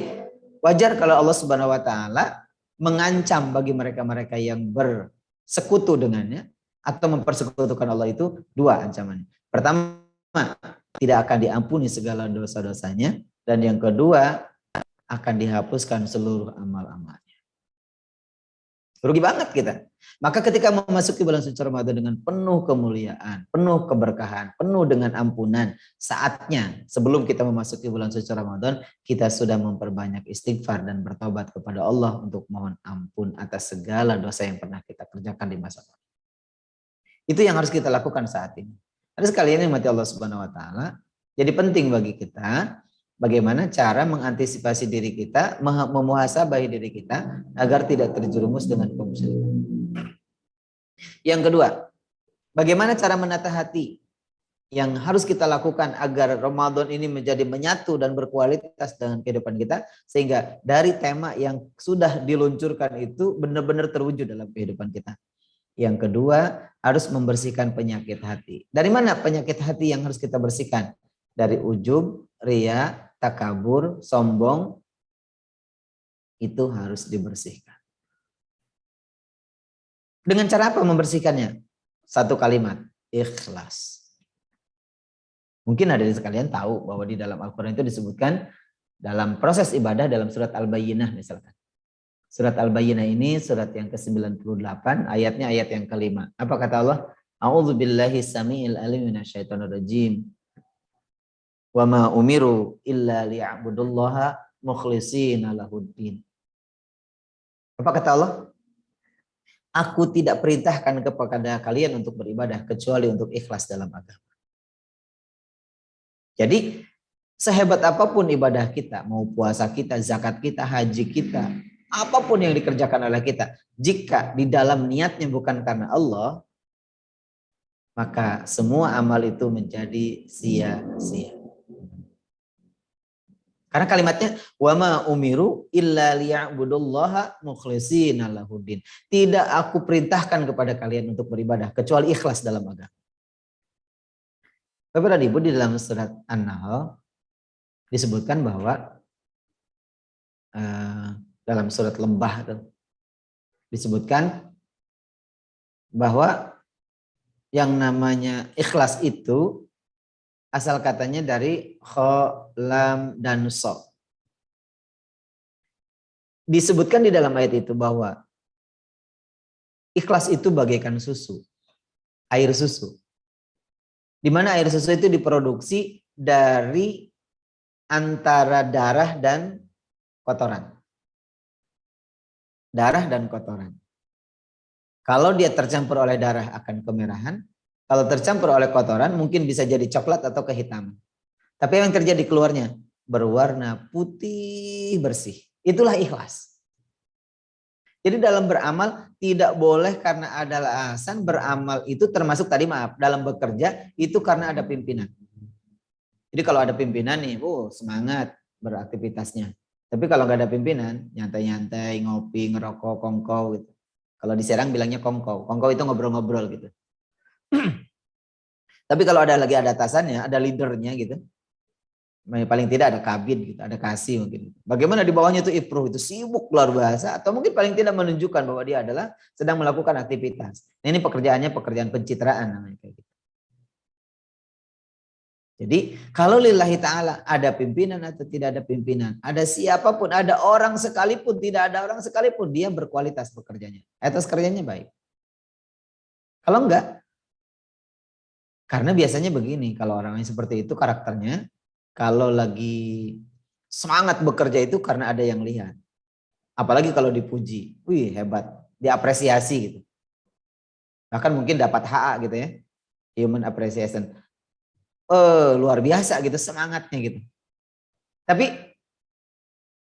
wajar kalau Allah Subhanahu wa taala mengancam bagi mereka-mereka yang bersekutu dengannya atau mempersekutukan Allah itu dua ancaman. Pertama, tidak akan diampuni segala dosa-dosanya, dan yang kedua akan dihapuskan seluruh amal-amalnya. Rugi banget kita. Maka ketika memasuki bulan suci Ramadan dengan penuh kemuliaan, penuh keberkahan, penuh dengan ampunan, saatnya sebelum kita memasuki bulan suci Ramadan, kita sudah memperbanyak istighfar dan bertobat kepada Allah untuk mohon ampun atas segala dosa yang pernah kita kerjakan di masa lalu. Itu yang harus kita lakukan saat ini. Ada sekalian yang mati Allah Subhanahu wa taala, jadi penting bagi kita bagaimana cara mengantisipasi diri kita, memuhasabahi diri kita agar tidak terjerumus dengan kemusyrikan. Yang kedua, bagaimana cara menata hati yang harus kita lakukan agar Ramadan ini menjadi menyatu dan berkualitas dengan kehidupan kita, sehingga dari tema yang sudah diluncurkan itu benar-benar terwujud dalam kehidupan kita. Yang kedua, harus membersihkan penyakit hati. Dari mana penyakit hati yang harus kita bersihkan? Dari ujub, riya, takabur, sombong, itu harus dibersihkan. Dengan cara apa membersihkannya? Satu kalimat, ikhlas. Mungkin ada di sekalian tahu bahwa di dalam Al-Quran itu disebutkan dalam proses ibadah dalam surat Al-Bayyinah misalkan. Surat Al-Bayyinah ini surat yang ke-98, ayatnya ayat yang ke-5. Apa kata Allah? A'udzu billahi samiil alim minasyaitonir rajim. Wa ma umiru illa liya'budullaha mukhlishina lahuddin. Apa kata Allah? Aku tidak perintahkan kepada kalian untuk beribadah kecuali untuk ikhlas dalam agama. Jadi sehebat apapun ibadah kita, mau puasa kita, zakat kita, haji kita, apapun yang dikerjakan oleh kita, jika di dalam niatnya bukan karena Allah, maka semua amal itu menjadi sia-sia. Karena kalimatnya wa ma umiru illa liya'budullaha mukhlishina lahuddin. Tidak aku perintahkan kepada kalian untuk beribadah kecuali ikhlas dalam agama. Bapak dan Ibu, di dalam surat An-Nahl disebutkan bahwa dalam surat lembah itu disebutkan bahwa yang namanya ikhlas itu asal katanya dari kha, lam, dan so. Disebutkan di dalam ayat itu bahwa ikhlas itu bagaikan susu, air susu. Di mana air susu itu diproduksi dari antara darah dan kotoran. Darah dan kotoran. Kalau dia tercampur oleh darah akan kemerahan, Kalau tercampur oleh kotoran mungkin bisa jadi coklat atau kehitaman. Tapi yang terjadi keluarnya berwarna putih bersih. Itulah ikhlas. Jadi dalam beramal tidak boleh karena ada alasan, beramal itu termasuk tadi maaf, dalam bekerja itu karena ada pimpinan. Jadi kalau ada pimpinan nih, semangat beraktivitasnya. Tapi kalau nggak ada pimpinan, nyantai-nyantai, ngopi, ngerokok, kongkow gitu. Kalau di Serang bilangnya kongkow. Kongkow itu ngobrol-ngobrol gitu. Tapi kalau ada atasannya, ada leadernya gitu. Paling tidak ada kabin gitu, ada kasih mungkin. Bagaimana di bawahnya itu ifruh, itu sibuk luar biasa, atau mungkin paling tidak menunjukkan bahwa dia adalah sedang melakukan aktivitas. Nah, ini pekerjaannya pekerjaan pencitraan namanya kayak gitu. Jadi kalau lillahi ta'ala ada pimpinan atau tidak ada pimpinan, ada siapapun, ada orang sekalipun, tidak ada orang sekalipun, dia berkualitas pekerjanya. Etos kerjanya baik. Kalau enggak, karena biasanya begini, kalau orang yang seperti itu karakternya, kalau lagi semangat bekerja itu karena ada yang lihat. Apalagi kalau dipuji. Wih, hebat. Diapresiasi gitu. Bahkan mungkin dapat HA gitu ya. Human appreciation. Luar biasa gitu semangatnya gitu. Tapi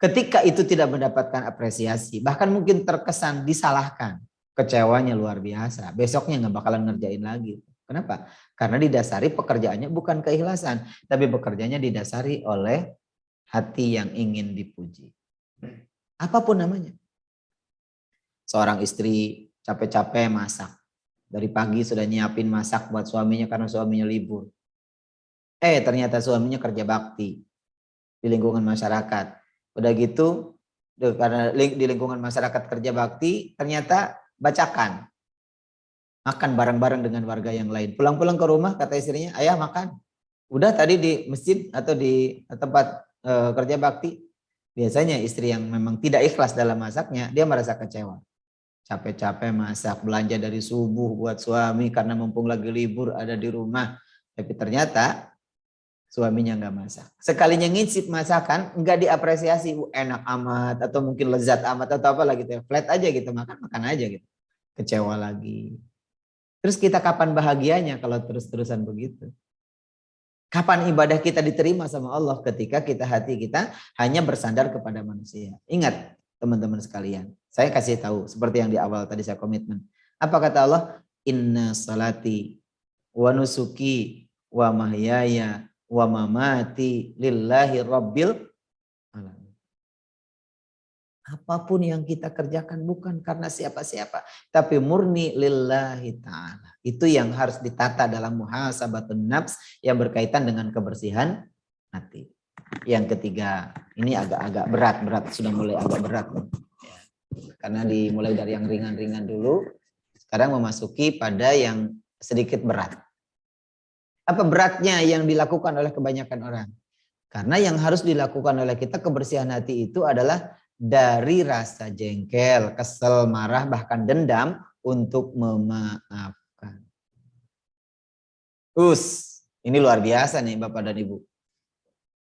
ketika itu tidak mendapatkan apresiasi, bahkan mungkin terkesan disalahkan. Kecewanya luar biasa. Besoknya nggak bakalan ngerjain lagi. Kenapa? Karena didasari pekerjaannya bukan keikhlasan, tapi pekerjaannya didasari oleh hati yang ingin dipuji. Apapun namanya. Seorang istri capek-capek masak. Dari pagi sudah nyiapin masak buat suaminya karena suaminya libur. Ternyata suaminya kerja bakti di lingkungan masyarakat. Udah gitu, karena di lingkungan masyarakat kerja bakti, ternyata bacakan. Makan bareng-bareng dengan warga yang lain. Pulang-pulang ke rumah kata istrinya, ayah makan. Udah tadi di masjid atau di tempat kerja bakti. Biasanya istri yang memang tidak ikhlas dalam masaknya, dia merasa kecewa. Capek-capek masak, belanja dari subuh buat suami karena mumpung lagi libur ada di rumah. Tapi ternyata suaminya nggak masak. Sekalinya ngicip masakan, nggak diapresiasi. Enak amat atau mungkin lezat amat atau apa lagi gitu. Flat aja gitu, makan aja gitu. Kecewa lagi. Terus kita kapan bahagianya kalau terus-terusan begitu? Kapan ibadah kita diterima sama Allah ketika hati kita hanya bersandar kepada manusia? Ingat teman-teman sekalian, saya kasih tahu seperti yang di awal tadi saya komitmen. Apa kata Allah? Inna salati wa nusuki wa mahyaya wa mamati lillahi rabbil alamin. Apapun yang kita kerjakan bukan karena siapa-siapa, tapi murni lillahi ta'ala. Itu yang harus ditata dalam muhasabatun nafs yang berkaitan dengan kebersihan hati. Yang ketiga, ini agak-agak berat, sudah mulai agak berat. Ya. Karena dimulai dari yang ringan-ringan dulu, sekarang memasuki pada yang sedikit berat. Apa beratnya yang dilakukan oleh kebanyakan orang? Karena yang harus dilakukan oleh kita kebersihan hati itu adalah dari rasa jengkel, kesel, marah, bahkan dendam untuk memaafkan. Ini luar biasa nih Bapak dan Ibu.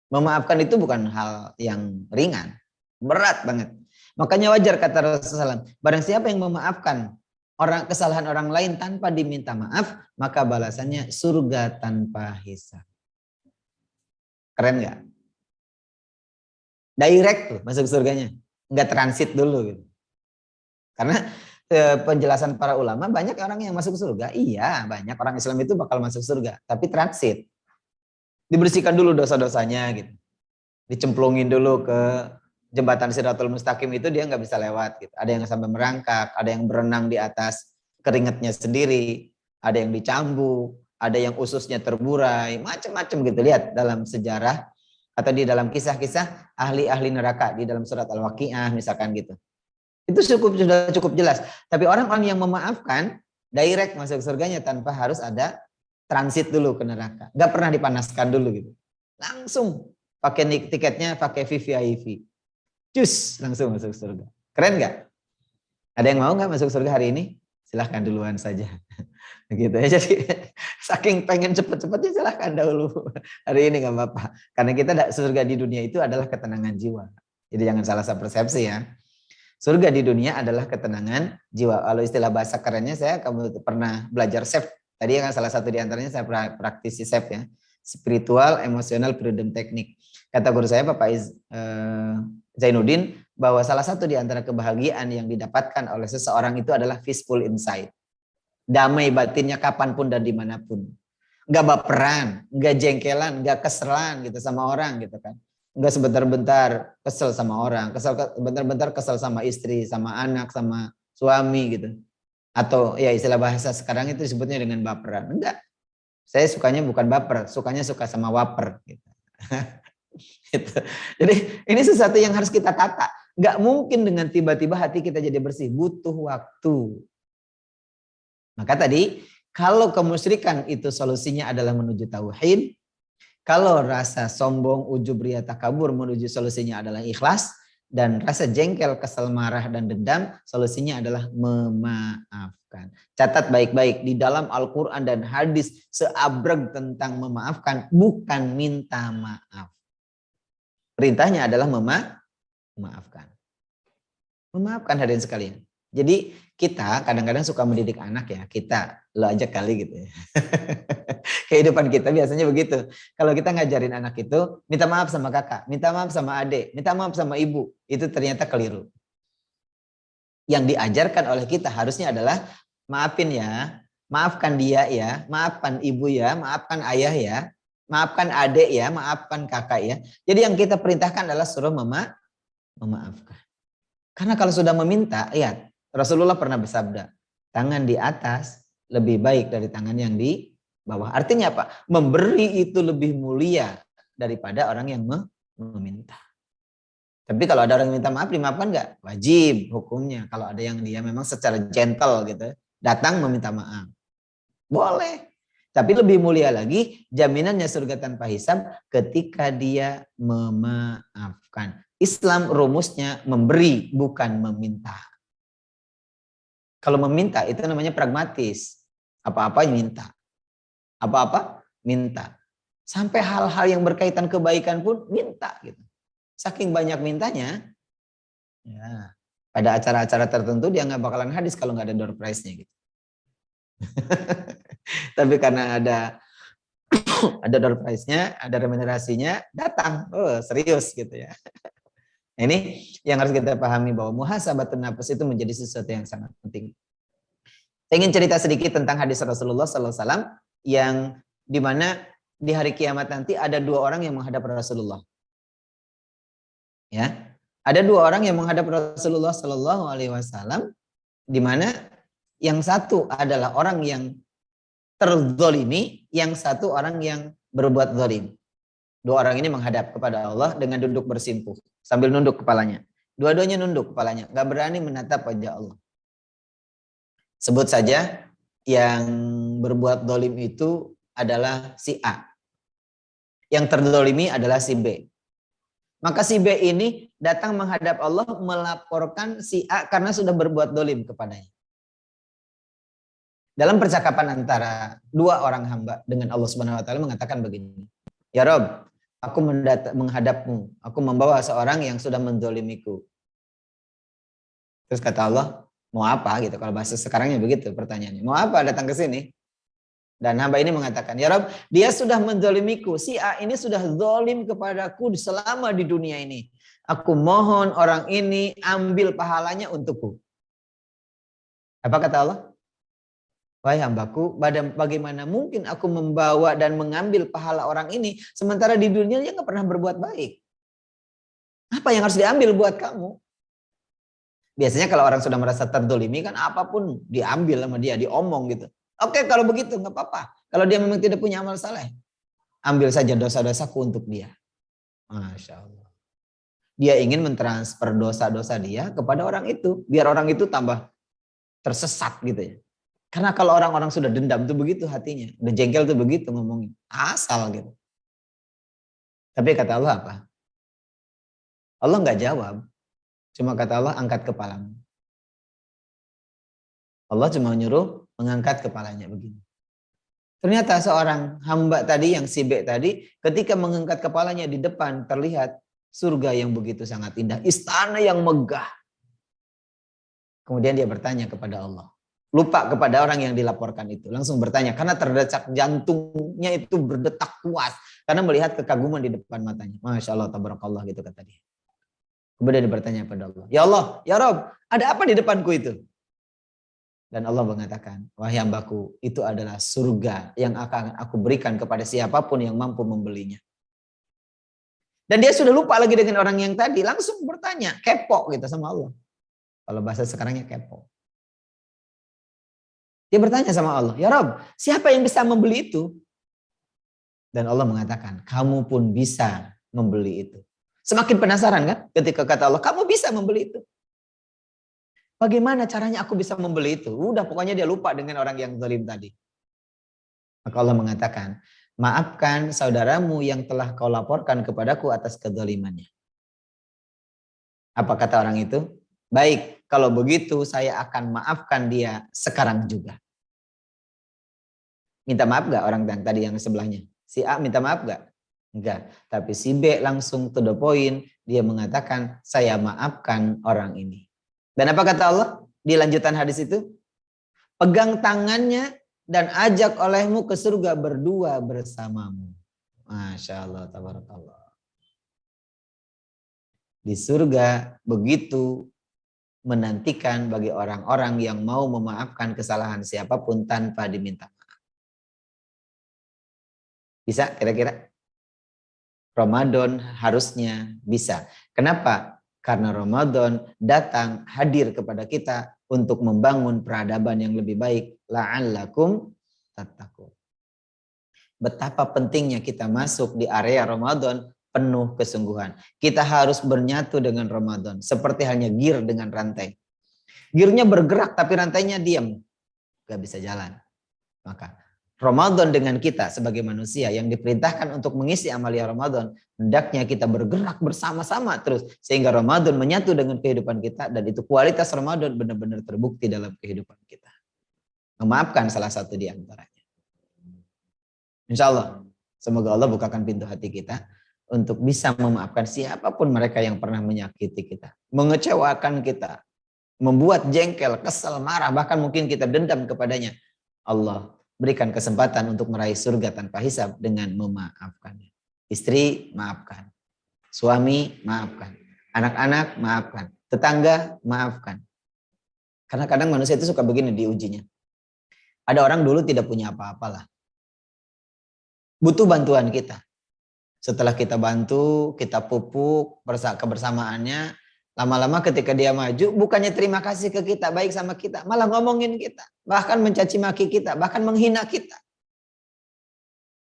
Memaafkan itu bukan hal yang ringan, berat banget. Makanya wajar kata Rasulullah SAW, barang siapa yang memaafkan kesalahan orang lain tanpa diminta maaf, maka balasannya surga tanpa hisab. Keren nggak? Direct tuh masuk surganya. Nggak transit dulu gitu. Karena penjelasan para ulama banyak orang yang masuk surga. Iya, banyak orang Islam itu bakal masuk surga, tapi transit. Dibersihkan dulu dosa-dosanya gitu. Dicemplungin dulu ke jembatan Siratul Mustaqim itu dia nggak bisa lewat gitu. Ada yang sampai merangkak, ada yang berenang di atas keringatnya sendiri, ada yang dicambuk, ada yang ususnya terburai, macam-macam gitu. Lihat dalam sejarah atau di dalam kisah-kisah ahli-ahli neraka di dalam surat Al-Waqi'ah misalkan gitu. Itu sudah cukup jelas. Tapi orang-orang yang memaafkan direct masuk surganya tanpa harus ada transit dulu ke neraka. Gak pernah dipanaskan dulu gitu. Langsung pakai tiketnya pakai VVIP. Cus langsung masuk surga. Keren gak? Ada yang mau gak masuk surga hari ini? Silahkan duluan saja. Gitu ya. Jadi saking pengen cepet-cepetnya silahkan dahulu. Hari ini gak apa-apa. Karena kita surga di dunia itu adalah ketenangan jiwa. Jadi jangan salah persepsi ya. Surga di dunia adalah ketenangan jiwa. Kalau istilah bahasa kerennya kamu pernah belajar Tadi kan salah satu di antaranya saya praktisi SEP ya. Spiritual, Emotional Freedom Technique. Kata guru saya Bapak Zainuddin bahwa salah satu di antara kebahagiaan yang didapatkan oleh seseorang itu adalah peaceful inside. Damai batinnya kapanpun dan dimanapun. Nggak baperan, nggak jengkelan, nggak keselan gitu sama orang gitu kan. Nggak sebentar-bentar kesel sama orang, sebentar-bentar kesel sama istri, sama anak, sama suami gitu. Atau ya istilah bahasa sekarang itu disebutnya dengan baperan. Enggak. Saya sukanya bukan baper, sukanya suka sama waper gitu. Gitu. Jadi ini sesuatu yang harus kita tata. Nggak mungkin dengan tiba-tiba hati kita jadi bersih, butuh waktu. Maka tadi kalau kemusyrikan itu solusinya adalah menuju tauhid, kalau rasa sombong, ujub, riya, takabur menuju solusinya adalah ikhlas, dan rasa jengkel, kesel, marah, dan dendam solusinya adalah memaafkan. Catat baik-baik, di dalam Al-Quran dan hadis seabreg tentang memaafkan, bukan minta maaf. Perintahnya adalah memaafkan. Memaafkan hadirin sekalian. Jadi kita kadang-kadang suka mendidik anak ya, kita, lo aja kali gitu ya. Kehidupan kita biasanya begitu. Kalau kita ngajarin anak itu, minta maaf sama kakak, minta maaf sama adik, minta maaf sama ibu, itu ternyata keliru. Yang diajarkan oleh kita harusnya adalah maafin ya, maafkan dia ya, maafkan ibu ya, maafkan ayah ya, maafkan adik ya, maafkan kakak ya. Jadi yang kita perintahkan adalah suruh memaafkan. Karena kalau sudah meminta, lihat, Rasulullah pernah bersabda, tangan di atas lebih baik dari tangan yang di bawah. Artinya apa? Memberi itu lebih mulia daripada orang yang meminta. Tapi kalau ada orang yang minta maaf, dimaafkan nggak? Wajib hukumnya. Kalau ada yang dia memang secara gentle gitu, datang meminta maaf. Boleh. Tapi lebih mulia lagi, jaminannya surga tanpa hisab ketika dia memaafkan. Islam rumusnya memberi, bukan meminta. Kalau meminta itu namanya pragmatis. Apa-apa minta. Apa-apa minta. Sampai hal-hal yang berkaitan kebaikan pun minta gitu. Saking banyak mintanya, ya, pada acara-acara tertentu dia nggak bakalan hadis kalau nggak ada door prize-nya gitu. Tapi karena ada door prize-nya, ada remunerasinya, datang. Oh, serius gitu ya. Ini yang harus kita pahami bahwa muhasabatun nafs itu menjadi sesuatu yang sangat penting. Saya ingin cerita sedikit tentang hadis Rasulullah SAW yang dimana di hari kiamat nanti ada dua orang yang menghadap Rasulullah. Ya, ada dua orang yang menghadap Rasulullah SAW, di mana yang satu adalah orang yang terzolimi, yang satu orang yang berbuat zalim. Dua orang ini menghadap kepada Allah dengan duduk bersimpuh sambil nunduk kepalanya. Dua-duanya nunduk kepalanya, nggak berani menatap wajah Allah. Sebut saja yang berbuat zalim itu adalah si A. Yang terzolimi adalah si B. Maka si B ini datang menghadap Allah melaporkan si A karena sudah berbuat zalim kepadanya. Dalam percakapan antara dua orang hamba dengan Allah Subhanahu wa taala mengatakan begini. Ya Rob, aku menghadapmu, aku membawa seorang yang sudah menzolimiku. Terus kata Allah, mau apa gitu? Kalau bahasa sekarangnya begitu pertanyaannya. Mau apa datang ke sini? Dan hamba ini mengatakan, ya Rob, dia sudah menzolimiku. Si A ini sudah zolim kepadaku selama di dunia ini. Aku mohon orang ini ambil pahalanya untukku. Apa kata Allah? Wahai hambaku, bagaimana mungkin aku membawa dan mengambil pahala orang ini sementara di dunia dia nggak pernah berbuat baik. Apa yang harus diambil buat kamu? Biasanya kalau orang sudah merasa terdolimi kan apapun diambil sama dia, diomong gitu. Oke, kalau begitu nggak apa-apa. Kalau dia memang tidak punya amal saleh, ambil saja dosa-dosaku untuk dia. Masya Allah. Dia ingin mentransfer dosa-dosa dia kepada orang itu, biar orang itu tambah tersesat gitu ya. Karena kalau orang-orang sudah dendam tuh begitu hatinya, udah jengkel tuh begitu ngomongin, asal gitu. Tapi kata Allah apa? Allah nggak jawab, cuma kata Allah angkat kepalamu. Allah cuma nyuruh mengangkat kepalanya begini. Ternyata seorang hamba tadi yang si B tadi, ketika mengangkat kepalanya di depan terlihat surga yang begitu sangat indah, istana yang megah. Kemudian dia bertanya kepada Allah, lupa kepada orang yang dilaporkan itu. Langsung bertanya, karena terdesak jantungnya itu berdetak kuat. Karena melihat kekaguman di depan matanya. Masya Allah, tabarakallah gitu kata dia. Kemudian dia bertanya kepada Allah, ya Allah, ya Rob, ada apa di depanku itu? Dan Allah mengatakan, wahai hambaku, itu adalah surga yang akan aku berikan kepada siapapun yang mampu membelinya. Dan dia sudah lupa lagi dengan orang yang tadi, langsung bertanya, kepo gitu sama Allah. Kalau bahasa sekarangnya kepo. Dia bertanya sama Allah, ya Rob, siapa yang bisa membeli itu? Dan Allah mengatakan, kamu pun bisa membeli itu. Semakin penasaran kan ketika kata Allah, kamu bisa membeli itu. Bagaimana caranya aku bisa membeli itu? Udah pokoknya dia lupa dengan orang yang zalim tadi. Maka Allah mengatakan, maafkan saudaramu yang telah kau laporkan kepadaku atas kezalimannya. Apa kata orang itu? Baik, kalau begitu saya akan maafkan dia sekarang juga. Minta maaf gak orang yang tadi yang sebelahnya? Si A minta maaf gak? Enggak. Tapi si B langsung to the point. Dia mengatakan, saya maafkan orang ini. Dan apa kata Allah? Di lanjutan hadis itu. Pegang tangannya dan ajak olehmu ke surga berdua bersamamu. Masya Allah, tabarakallah. Di surga begitu menantikan bagi orang-orang yang mau memaafkan kesalahan siapapun tanpa diminta maaf. Bisa kira-kira? Ramadan harusnya bisa. Kenapa? Karena Ramadan datang hadir kepada kita untuk membangun peradaban yang lebih baik. La'allakum tattaqun. Betapa pentingnya kita masuk di area Ramadan penuh kesungguhan. Kita harus bernyatu dengan Ramadan. Seperti halnya gear dengan rantai. Gearnya bergerak tapi rantainya diam. Gak bisa jalan. Maka Ramadan dengan kita sebagai manusia yang diperintahkan untuk mengisi amalia Ramadan. Hendaknya kita bergerak bersama-sama terus. Sehingga Ramadan menyatu dengan kehidupan kita. Dan itu kualitas Ramadan benar-benar terbukti dalam kehidupan kita. Memaafkan salah satu di antaranya. Insya Allah. Semoga Allah bukakan pintu hati kita. Untuk bisa memaafkan siapapun mereka yang pernah menyakiti kita. Mengecewakan kita. Membuat jengkel, kesal, marah. Bahkan mungkin kita dendam kepadanya. Allah berikan kesempatan untuk meraih surga tanpa hisab dengan memaafkannya. Istri, maafkan. Suami, maafkan. Anak-anak, maafkan. Tetangga, maafkan. Karena kadang manusia itu suka begini diujinya. Ada orang dulu tidak punya apa-apalah. Butuh bantuan kita. Setelah kita bantu, kita pupuk kebersamaannya, lama-lama ketika dia maju, bukannya terima kasih ke kita, baik sama kita, malah ngomongin kita, bahkan mencaci maki kita, bahkan menghina kita.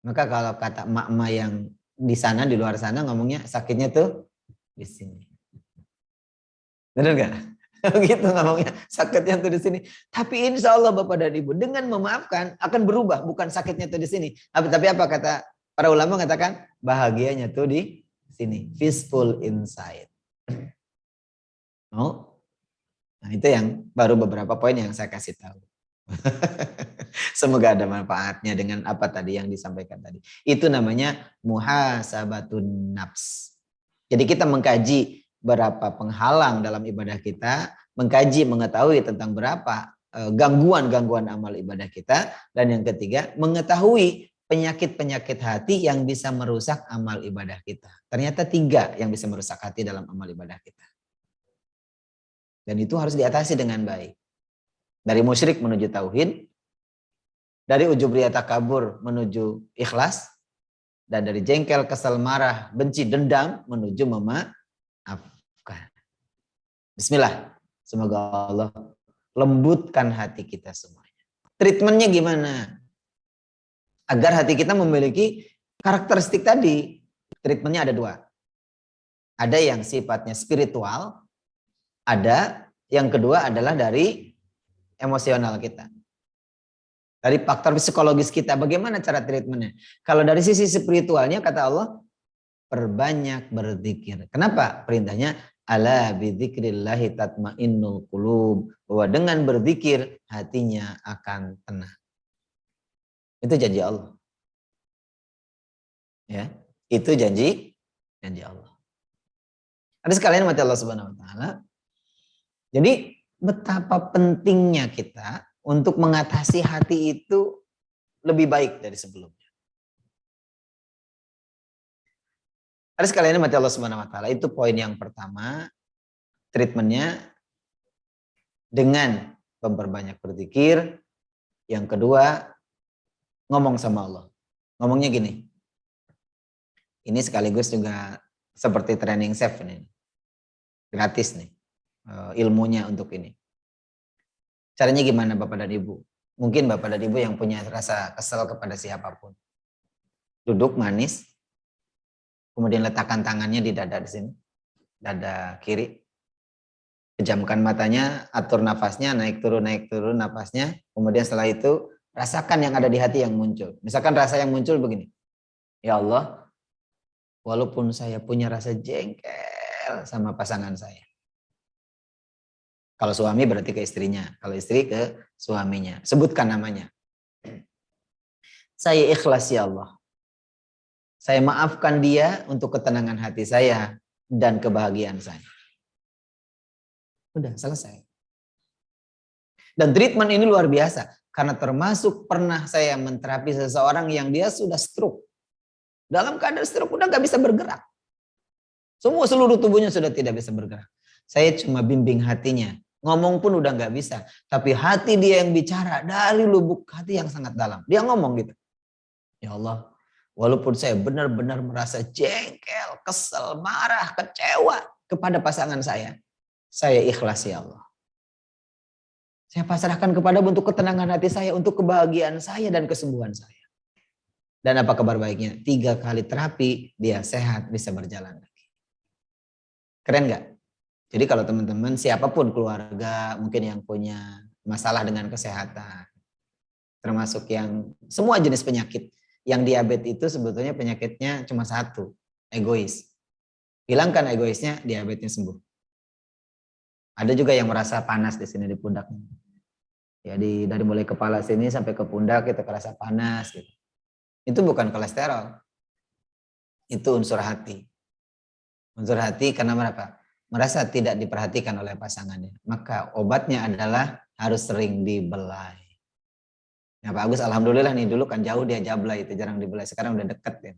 Maka kalau kata emak-emak yang di sana, di luar sana ngomongnya sakitnya tuh di sini. Benar nggak? Begitu ngomongnya, sakitnya tuh di sini. Tapi insya Allah Bapak dan Ibu, dengan memaafkan akan berubah, bukan sakitnya tuh di sini. Tapi apa kata para ulama mengatakan bahagianya tuh di sini, peaceful inside. Oh, nah itu yang baru beberapa poin yang saya kasih tahu. Semoga ada manfaatnya dengan apa tadi yang disampaikan tadi. Itu namanya muhasabatun nafs. Jadi kita mengkaji berapa penghalang dalam ibadah kita, mengkaji mengetahui tentang berapa gangguan-gangguan amal ibadah kita, dan yang ketiga mengetahui penyakit-penyakit hati yang bisa merusak amal ibadah kita. Ternyata 3 yang bisa merusak hati dalam amal ibadah kita. Dan itu harus diatasi dengan baik. Dari musyrik menuju tauhid, dari ujub riya takabur menuju ikhlas, dan dari jengkel, kesal, marah, benci, dendam menuju memaafkan. Bismillah. Semoga Allah lembutkan hati kita semuanya. Treatmentnya gimana? Agar hati kita memiliki karakteristik tadi. Treatmentnya ada 2. Ada yang sifatnya spiritual. Ada yang kedua adalah dari emosional kita. Dari faktor psikologis kita. Bagaimana cara treatmentnya? Kalau dari sisi spiritualnya kata Allah, perbanyak berzikir. Kenapa? Perintahnya ala bidzikrillahi tatmainnul qulub. Bahwa dengan berzikir hatinya akan tenang. Itu janji Allah. Ya, itu janji Allah. Ada sekalian mati Allah Subhanahu wa taala. Jadi betapa pentingnya kita untuk mengatasi hati itu lebih baik dari sebelumnya. Ada sekalian mati Allah Subhanahu wa taala, itu poin yang pertama, treatmentnya dengan memperbanyak berzikir. Yang kedua, ngomong sama Allah. Ngomongnya gini. Ini sekaligus juga seperti training chef nih. Gratis nih ilmunya untuk ini. Caranya gimana Bapak dan Ibu? Mungkin Bapak dan Ibu yang punya rasa kesel kepada siapapun. Duduk manis, kemudian letakkan tangannya di dada di sini, dada kiri. Pejamkan matanya, atur nafasnya, naik turun nafasnya. Kemudian setelah itu rasakan yang ada di hati yang muncul. Misalkan rasa yang muncul begini. Ya Allah, walaupun saya punya rasa jengkel sama pasangan saya. Kalau suami berarti ke istrinya, kalau istri ke suaminya. Sebutkan namanya. Saya ikhlas ya Allah. Saya maafkan dia untuk ketenangan hati saya dan kebahagiaan saya. Udah selesai. Dan treatment ini luar biasa. Karena termasuk pernah saya menterapi seseorang yang dia sudah stroke. Dalam keadaan stroke udah gak bisa bergerak. Semua seluruh tubuhnya sudah tidak bisa bergerak. Saya cuma bimbing hatinya. Ngomong pun udah gak bisa. Tapi hati dia yang bicara dari lubuk hati yang sangat dalam. Dia ngomong gitu. Ya Allah, walaupun saya benar-benar merasa jengkel, kesel, marah, kecewa kepada pasangan saya ikhlas ya Allah. Saya pasrahkan kepada untuk ketenangan hati saya, untuk kebahagiaan saya dan kesembuhan saya. Dan apa kabar baiknya? 3 kali terapi, dia sehat, bisa berjalan lagi. Keren gak? Jadi kalau teman-teman, siapapun keluarga, mungkin yang punya masalah dengan kesehatan, termasuk yang semua jenis penyakit, yang diabetes itu sebetulnya penyakitnya cuma satu, egois. Hilangkan egoisnya, diabetesnya sembuh. Ada juga yang merasa panas di sini di pundaknya. Jadi dari mulai kepala sini sampai ke pundak kita kerasa panas gitu. Itu bukan kolesterol. Itu unsur hati. Unsur hati karena apa? Merasa tidak diperhatikan oleh pasangannya. Maka obatnya adalah harus sering dibelai. Nah Pak Agus alhamdulillah nih, dulu kan jauh dia jablay, itu jarang dibelai. Sekarang udah deket ya.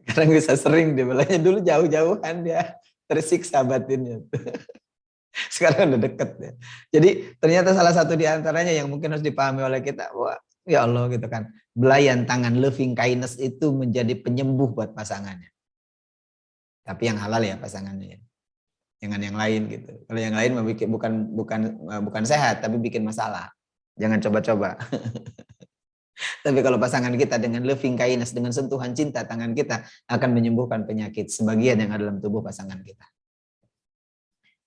Sekarang bisa sering dibelainya, dulu jauh-jauhan dia tersiksa batinnya. Sekarang udah deket ya. Jadi ternyata salah satu di antaranya yang mungkin harus dipahami oleh kita, wah ya Allah gitu kan. Belayan tangan, loving kindness itu menjadi penyembuh buat pasangannya. Tapi yang halal ya pasangannya ya. Jangan yang lain gitu. Kalau yang lain bukan sehat tapi bikin masalah. Jangan coba-coba. Tapi kalau pasangan kita dengan loving kindness, dengan sentuhan cinta tangan kita akan menyembuhkan penyakit sebagian yang ada dalam tubuh pasangan kita.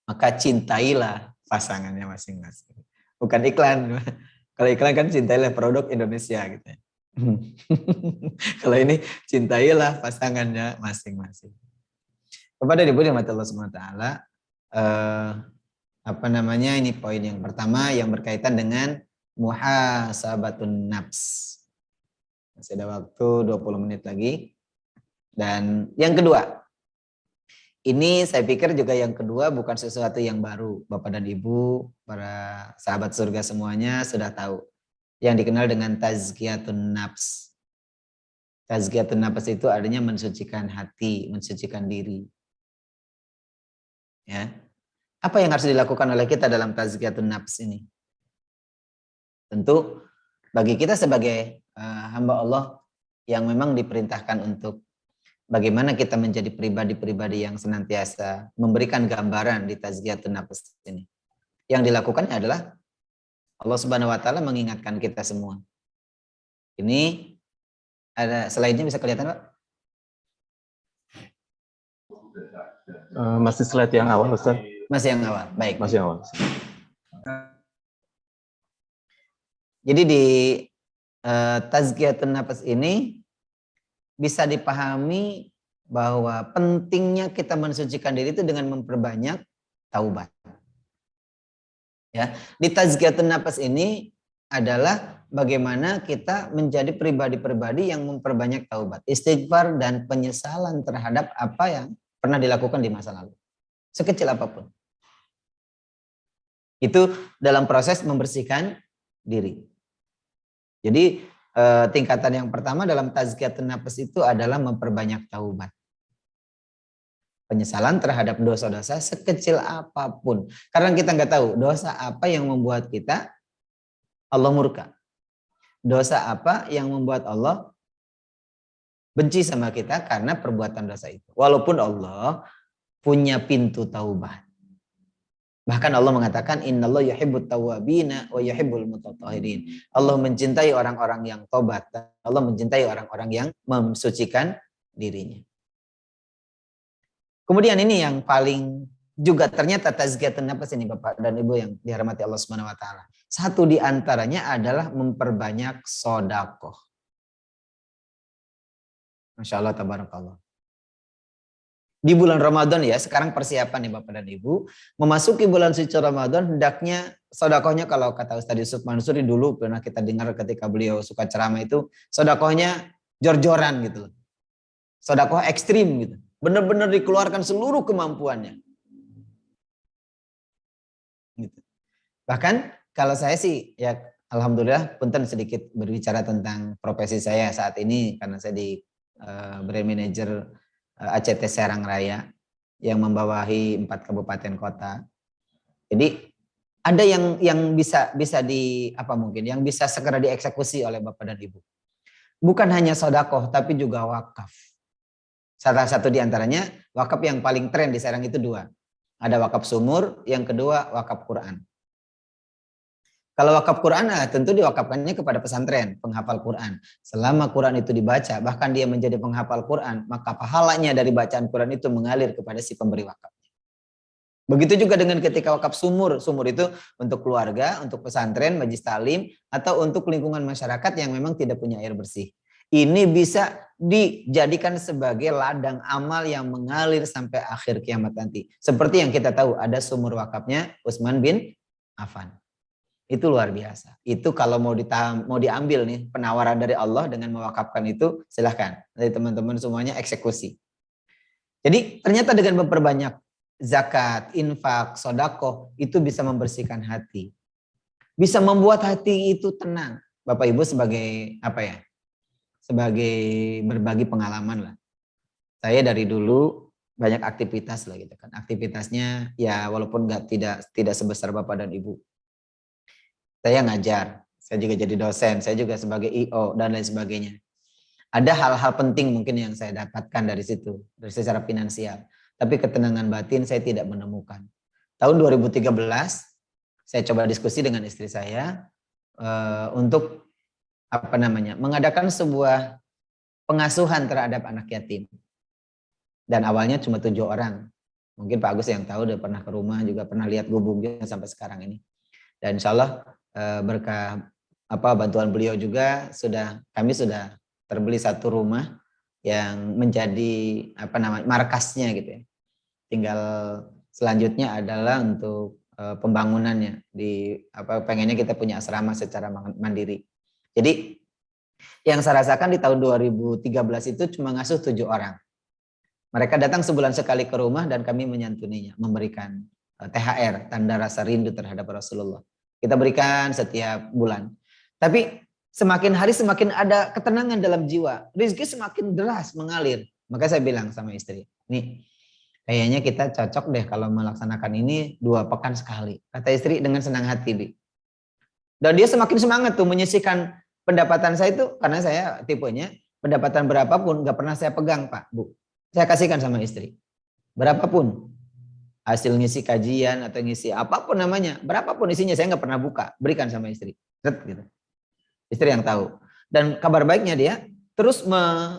Maka cintailah pasangannya masing-masing. Bukan iklan. Kalau iklan kan cintailah produk Indonesia gitu. Kalau ini cintailah pasangannya masing-masing. Kepada Ibu yang Allah SWT, ini poin yang pertama yang berkaitan dengan muhasabatun nafs. Masih ada waktu 20 menit lagi. Dan yang kedua, ini saya pikir juga yang kedua bukan sesuatu yang baru. Bapak dan Ibu, para sahabat surga semuanya sudah tahu. Yang dikenal dengan tazkiyatun nafs. Tazkiyatun nafs itu artinya mensucikan hati, mensucikan diri. Ya. Apa yang harus dilakukan oleh kita dalam tazkiyatun nafs ini? Tentu bagi kita sebagai hamba Allah yang memang diperintahkan untuk bagaimana kita menjadi pribadi-pribadi yang senantiasa memberikan gambaran di tazkiyatun nafs ini. Yang dilakukannya adalah Allah Subhanahu wa taala mengingatkan kita semua. Ini ada slide-nya bisa kelihatan, Pak? Masih slide yang awal, Ustaz? Masih yang awal. Baik. Masih yang awal. Jadi di tazkiyatun nafs ini bisa dipahami bahwa pentingnya kita mensucikan diri itu dengan memperbanyak taubat. Ya, di tazkiyatun nafs ini adalah bagaimana kita menjadi pribadi-pribadi yang memperbanyak taubat, istighfar dan penyesalan terhadap apa yang pernah dilakukan di masa lalu. Sekecil apapun. Itu dalam proses membersihkan diri. Jadi tingkatan yang pertama dalam tazkiyatun nafs itu adalah memperbanyak taubat. Penyesalan terhadap dosa-dosa sekecil apapun. Karena kita nggak tahu dosa apa yang membuat kita Allah murka. Dosa apa yang membuat Allah benci sama kita karena perbuatan dosa itu. Walaupun Allah punya pintu taubat. Bahkan Allah mengatakan innallaha yuhibbut tawwabina wa yuhibbul mutatahhirin. Allah mencintai orang-orang yang tobat. Allah mencintai orang-orang yang mensucikan dirinya. Kemudian ini yang paling juga ternyata tazkiyatun nafs ini Bapak dan Ibu yang dirahmati Allah Subhanahu wa taala. Satu di antaranya adalah memperbanyak sedekah. Masya Allah tabarakallah. Di bulan Ramadan ya, sekarang persiapan nih Bapak dan Ibu. Memasuki bulan suci Ramadan, hendaknya sedekahnya kalau kata Ustaz Yusuf Mansuri dulu pernah kita dengar ketika beliau suka ceramah itu, sedekahnya jor-joran gitu loh. Sedekah ekstrim gitu. Benar-benar dikeluarkan seluruh kemampuannya. Gitu. Bahkan kalau saya sih ya alhamdulillah punten sedikit berbicara tentang profesi saya saat ini karena saya di brand manager ACT Serang Raya yang membawahi 4 kabupaten kota. Jadi ada yang bisa di apa mungkin yang bisa segera dieksekusi oleh Bapak dan Ibu. Bukan hanya sedekah tapi juga wakaf. Salah satu di antaranya wakaf yang paling tren di Serang itu 2. Ada wakaf sumur, yang kedua wakaf Quran. Kalau wakaf Quran tentu diwakafkannya kepada pesantren, penghafal Quran. Selama Quran itu dibaca, bahkan dia menjadi penghafal Quran, maka pahalanya dari bacaan Quran itu mengalir kepada si pemberi wakaf. Begitu juga dengan ketika wakaf sumur. Sumur itu untuk keluarga, untuk pesantren, majlis talim, atau untuk lingkungan masyarakat yang memang tidak punya air bersih. Ini bisa dijadikan sebagai ladang amal yang mengalir sampai akhir kiamat nanti. Seperti yang kita tahu ada sumur wakafnya Utsman bin Affan. Itu luar biasa. Itu kalau mau diambil nih penawaran dari Allah dengan mewakafkan itu silahkan. Dari teman-teman semuanya eksekusi. Jadi ternyata dengan memperbanyak zakat, infak, sedekah itu bisa membersihkan hati. Bisa membuat hati itu tenang. Bapak Ibu sebagai apa ya? Sebagai berbagi pengalaman lah. Saya dari dulu banyak aktivitas lah gitu kan. Aktivitasnya ya walaupun tidak sebesar Bapak dan Ibu. Saya ngajar, saya juga jadi dosen, saya juga sebagai IO dan lain sebagainya. Ada hal-hal penting mungkin yang saya dapatkan dari situ, dari secara finansial. Tapi ketenangan batin saya tidak menemukan. Tahun 2013, saya coba diskusi dengan istri saya untuk mengadakan sebuah pengasuhan terhadap anak yatim. Dan awalnya cuma 7 orang. Mungkin Pak Agus yang tahu udah pernah ke rumah, juga pernah lihat gubungnya sampai sekarang ini. Dan insya Allah berkah bantuan beliau juga kami sudah terbeli 1 rumah yang menjadi markasnya gitu ya. Tinggal selanjutnya adalah untuk pembangunannya pengennya kita punya asrama secara mandiri. Jadi yang saya rasakan di tahun 2013 itu cuma ngasuh 7 orang. Mereka datang sebulan sekali ke rumah dan kami menyantuninya, memberikan THR, tanda rasa rindu terhadap Rasulullah. Kita berikan setiap bulan. Tapi semakin hari semakin ada ketenangan dalam jiwa. Rezeki semakin deras mengalir. Maka saya bilang sama istri, nih kayaknya kita cocok deh kalau melaksanakan ini 2 pekan sekali. Kata istri dengan senang hati. Dan dia semakin semangat tuh menyisihkan pendapatan saya itu. Karena saya tipenya pendapatan berapapun gak pernah saya pegang Pak, Bu. Saya kasihkan sama istri. Berapapun. Hasil ngisi kajian atau ngisi apapun namanya, berapapun isinya saya nggak pernah buka, berikan sama istri, gitu. Istri yang tahu. Dan kabar baiknya dia terus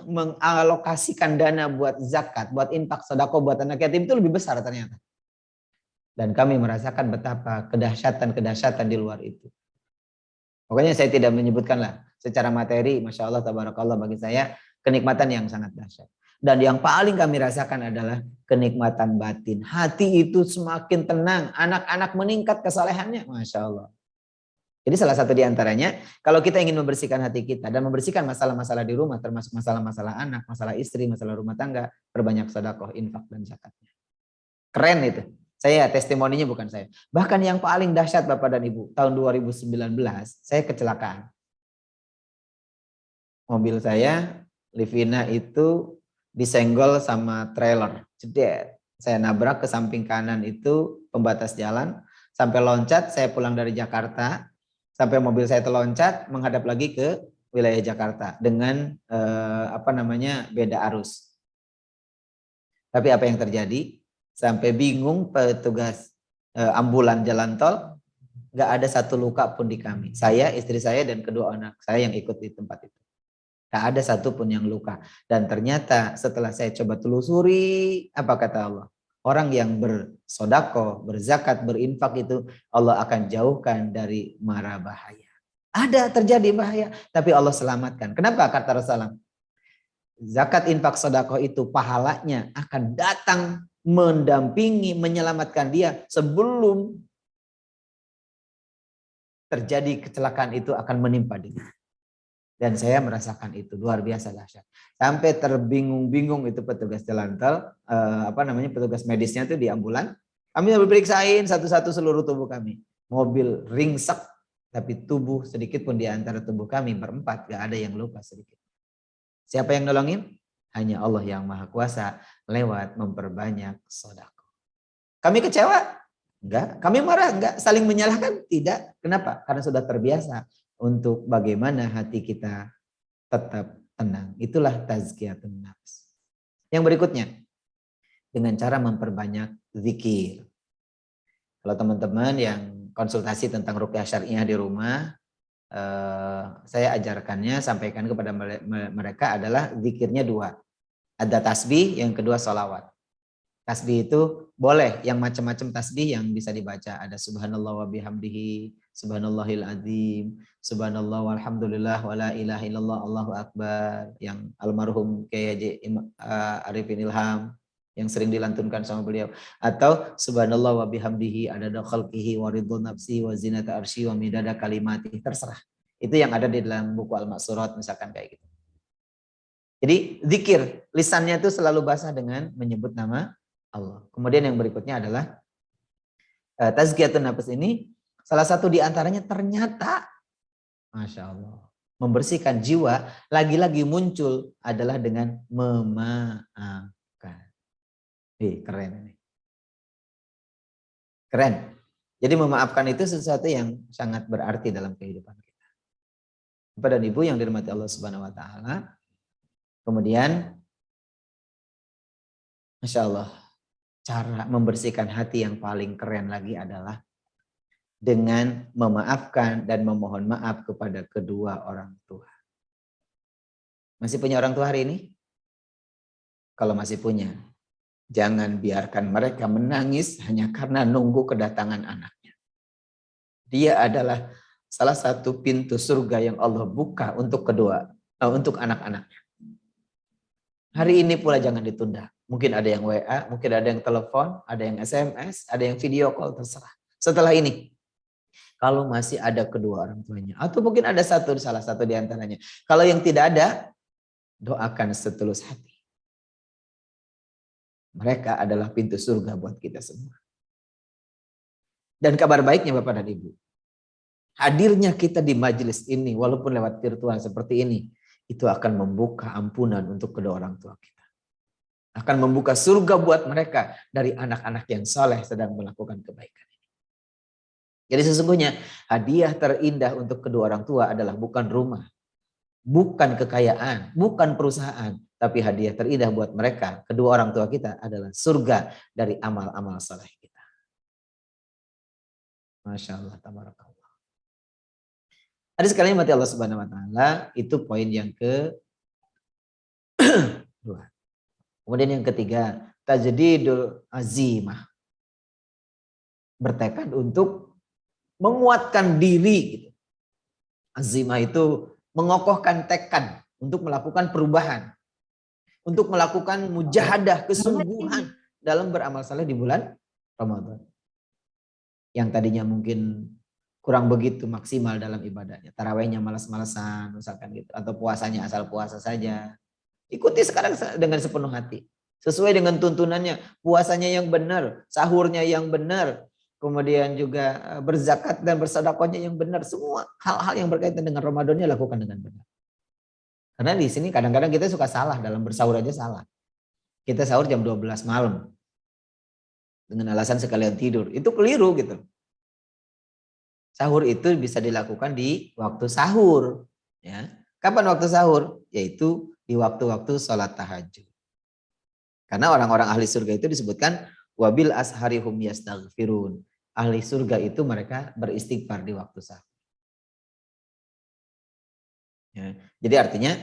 mengalokasikan dana buat zakat, buat infak, sedekah buat anak yatim itu lebih besar ternyata. Dan kami merasakan betapa kedahsyatan di luar itu. Pokoknya saya tidak menyebutkan lah secara materi, masya Allah, tabarakallah bagi saya kenikmatan yang sangat dahsyat. Dan yang paling kami rasakan adalah kenikmatan batin. Hati itu semakin tenang. Anak-anak meningkat kesalehannya. Masya Allah. Jadi salah satu di antaranya, kalau kita ingin membersihkan hati kita dan membersihkan masalah-masalah di rumah, termasuk masalah-masalah anak, masalah istri, masalah rumah tangga, perbanyak sedekah, infak, dan zakatnya. Keren itu. Saya testimoninya bukan saya. Bahkan yang paling dahsyat Bapak dan Ibu, tahun 2019 saya kecelakaan. Mobil saya, Livina itu disenggol sama trailer. Jeder. Saya nabrak ke samping kanan itu pembatas jalan. Sampai loncat, saya pulang dari Jakarta. Sampai mobil saya terloncat, menghadap lagi ke wilayah Jakarta. Dengan beda arus. Tapi apa yang terjadi? Sampai bingung petugas ambulan jalan tol. Gak ada satu luka pun di kami. Saya, istri saya, dan kedua anak saya yang ikut di tempat itu. Tak ada satupun yang luka. Dan ternyata setelah saya coba telusuri, apa kata Allah? Orang yang bersodako, berzakat, berinfak itu Allah akan jauhkan dari mara bahaya. Ada terjadi bahaya, tapi Allah selamatkan. Kenapa kata Rasulullah? Zakat, infak, sodako itu pahalanya akan datang mendampingi, menyelamatkan dia sebelum terjadi kecelakaan itu akan menimpa dia. Dan saya merasakan itu luar biasa dahsyat. Sampai terbingung-bingung itu petugas jalan tol, petugas medisnya itu di ambulan. Kami berperiksain satu-satu seluruh tubuh kami. Mobil ringsek, tapi tubuh sedikit pun di antara tubuh kami berempat gak ada yang luka sedikit. Siapa yang nolongin? Hanya Allah yang Maha Kuasa lewat memperbanyak sedekah. Kami kecewa? Enggak. Kami marah? Enggak. Saling menyalahkan? Tidak. Kenapa? Karena sudah terbiasa untuk bagaimana hati kita tetap tenang. Itulah tazkiyatun nafs. Yang berikutnya, dengan cara memperbanyak zikir. Kalau teman-teman yang konsultasi tentang ruqyah syariah di rumah, saya ajarkannya, sampaikan kepada mereka adalah zikirnya dua. Ada tasbih, yang kedua sholawat. Tasbih itu boleh yang macam-macam tasbih yang bisa dibaca. Ada subhanallah wa bihamdihi, subhanallahil azim, subhanallah walhamdulillah wa la ilaha illallah Allahu akbar, yang almarhum Kiai Arifin Ilham yang sering dilantunkan sama beliau. Atau subhanallah wa bihamdihi adada khalqihi wa ridho nafsi wa zinata arsy wa midada kalimati. Terserah. Itu yang ada di dalam buku Al-Maqsurat misalkan kayak gitu. Jadi zikir, lisannya itu selalu basah dengan menyebut nama Allah. Kemudian yang berikutnya adalah tazkiyatun nafs ini, salah satu di antaranya ternyata, Masya Allah, membersihkan jiwa, lagi-lagi muncul adalah dengan memaafkan. Keren ini. Keren. Jadi memaafkan itu sesuatu yang sangat berarti dalam kehidupan kita. Bapak dan Ibu yang dirahmati Allah Subhanahu wa taala. Kemudian Masya Allah, cara membersihkan hati yang paling keren lagi adalah dengan memaafkan dan memohon maaf kepada kedua orang tua. Masih punya orang tua hari ini? Kalau masih punya, jangan biarkan mereka menangis hanya karena nunggu kedatangan anaknya. Dia adalah salah satu pintu surga yang Allah buka untuk untuk anak-anaknya. Hari ini pula jangan ditunda. Mungkin ada yang WA, mungkin ada yang telepon, ada yang SMS, ada yang video call, terserah. Setelah ini, kalau masih ada kedua orang tuanya, atau mungkin ada salah satu di antaranya. Kalau yang tidak ada, doakan setulus hati. Mereka adalah pintu surga buat kita semua. Dan kabar baiknya Bapak dan Ibu, hadirnya kita di majelis ini, walaupun lewat virtual seperti ini, itu akan membuka ampunan untuk kedua orang tua kita. Akan membuka surga buat mereka dari anak-anak yang saleh sedang melakukan kebaikan ini. Jadi sesungguhnya hadiah terindah untuk kedua orang tua adalah bukan rumah, bukan kekayaan, bukan perusahaan, tapi hadiah terindah buat mereka, kedua orang tua kita adalah surga dari amal-amal saleh kita. Masya Allah, tabarakallah. Ada sekali mati Allah Subhanahu wa taala, itu poin yang kedua. Kemudian yang ketiga, tajdidul azimah. Bertekad untuk menguatkan diri gitu. Azimah itu mengokohkan tekad untuk melakukan perubahan. Untuk melakukan mujahadah, kesungguhan dalam beramal saleh di bulan Ramadan. Yang tadinya mungkin kurang begitu maksimal dalam ibadahnya. Tarawihnya malas-malasan misalkan gitu. Atau puasanya asal puasa saja. Ikuti sekarang dengan sepenuh hati. Sesuai dengan tuntunannya, puasanya yang benar, sahurnya yang benar, kemudian juga berzakat dan bersedekahnya yang benar. Semua hal-hal yang berkaitan dengan Ramadannya lakukan dengan benar. Karena di sini kadang-kadang kita suka salah dalam bersahur aja salah. Kita sahur jam 12 malam dengan alasan sekalian tidur. Itu keliru gitu. Sahur itu bisa dilakukan di waktu sahur. Ya. Kapan waktu sahur? Yaitu di waktu-waktu sholat tahajud. Karena orang-orang ahli surga itu disebutkan wabil asharihum yastaghfirun. Ahli surga itu mereka beristighfar di waktu sahur. Ya. Jadi artinya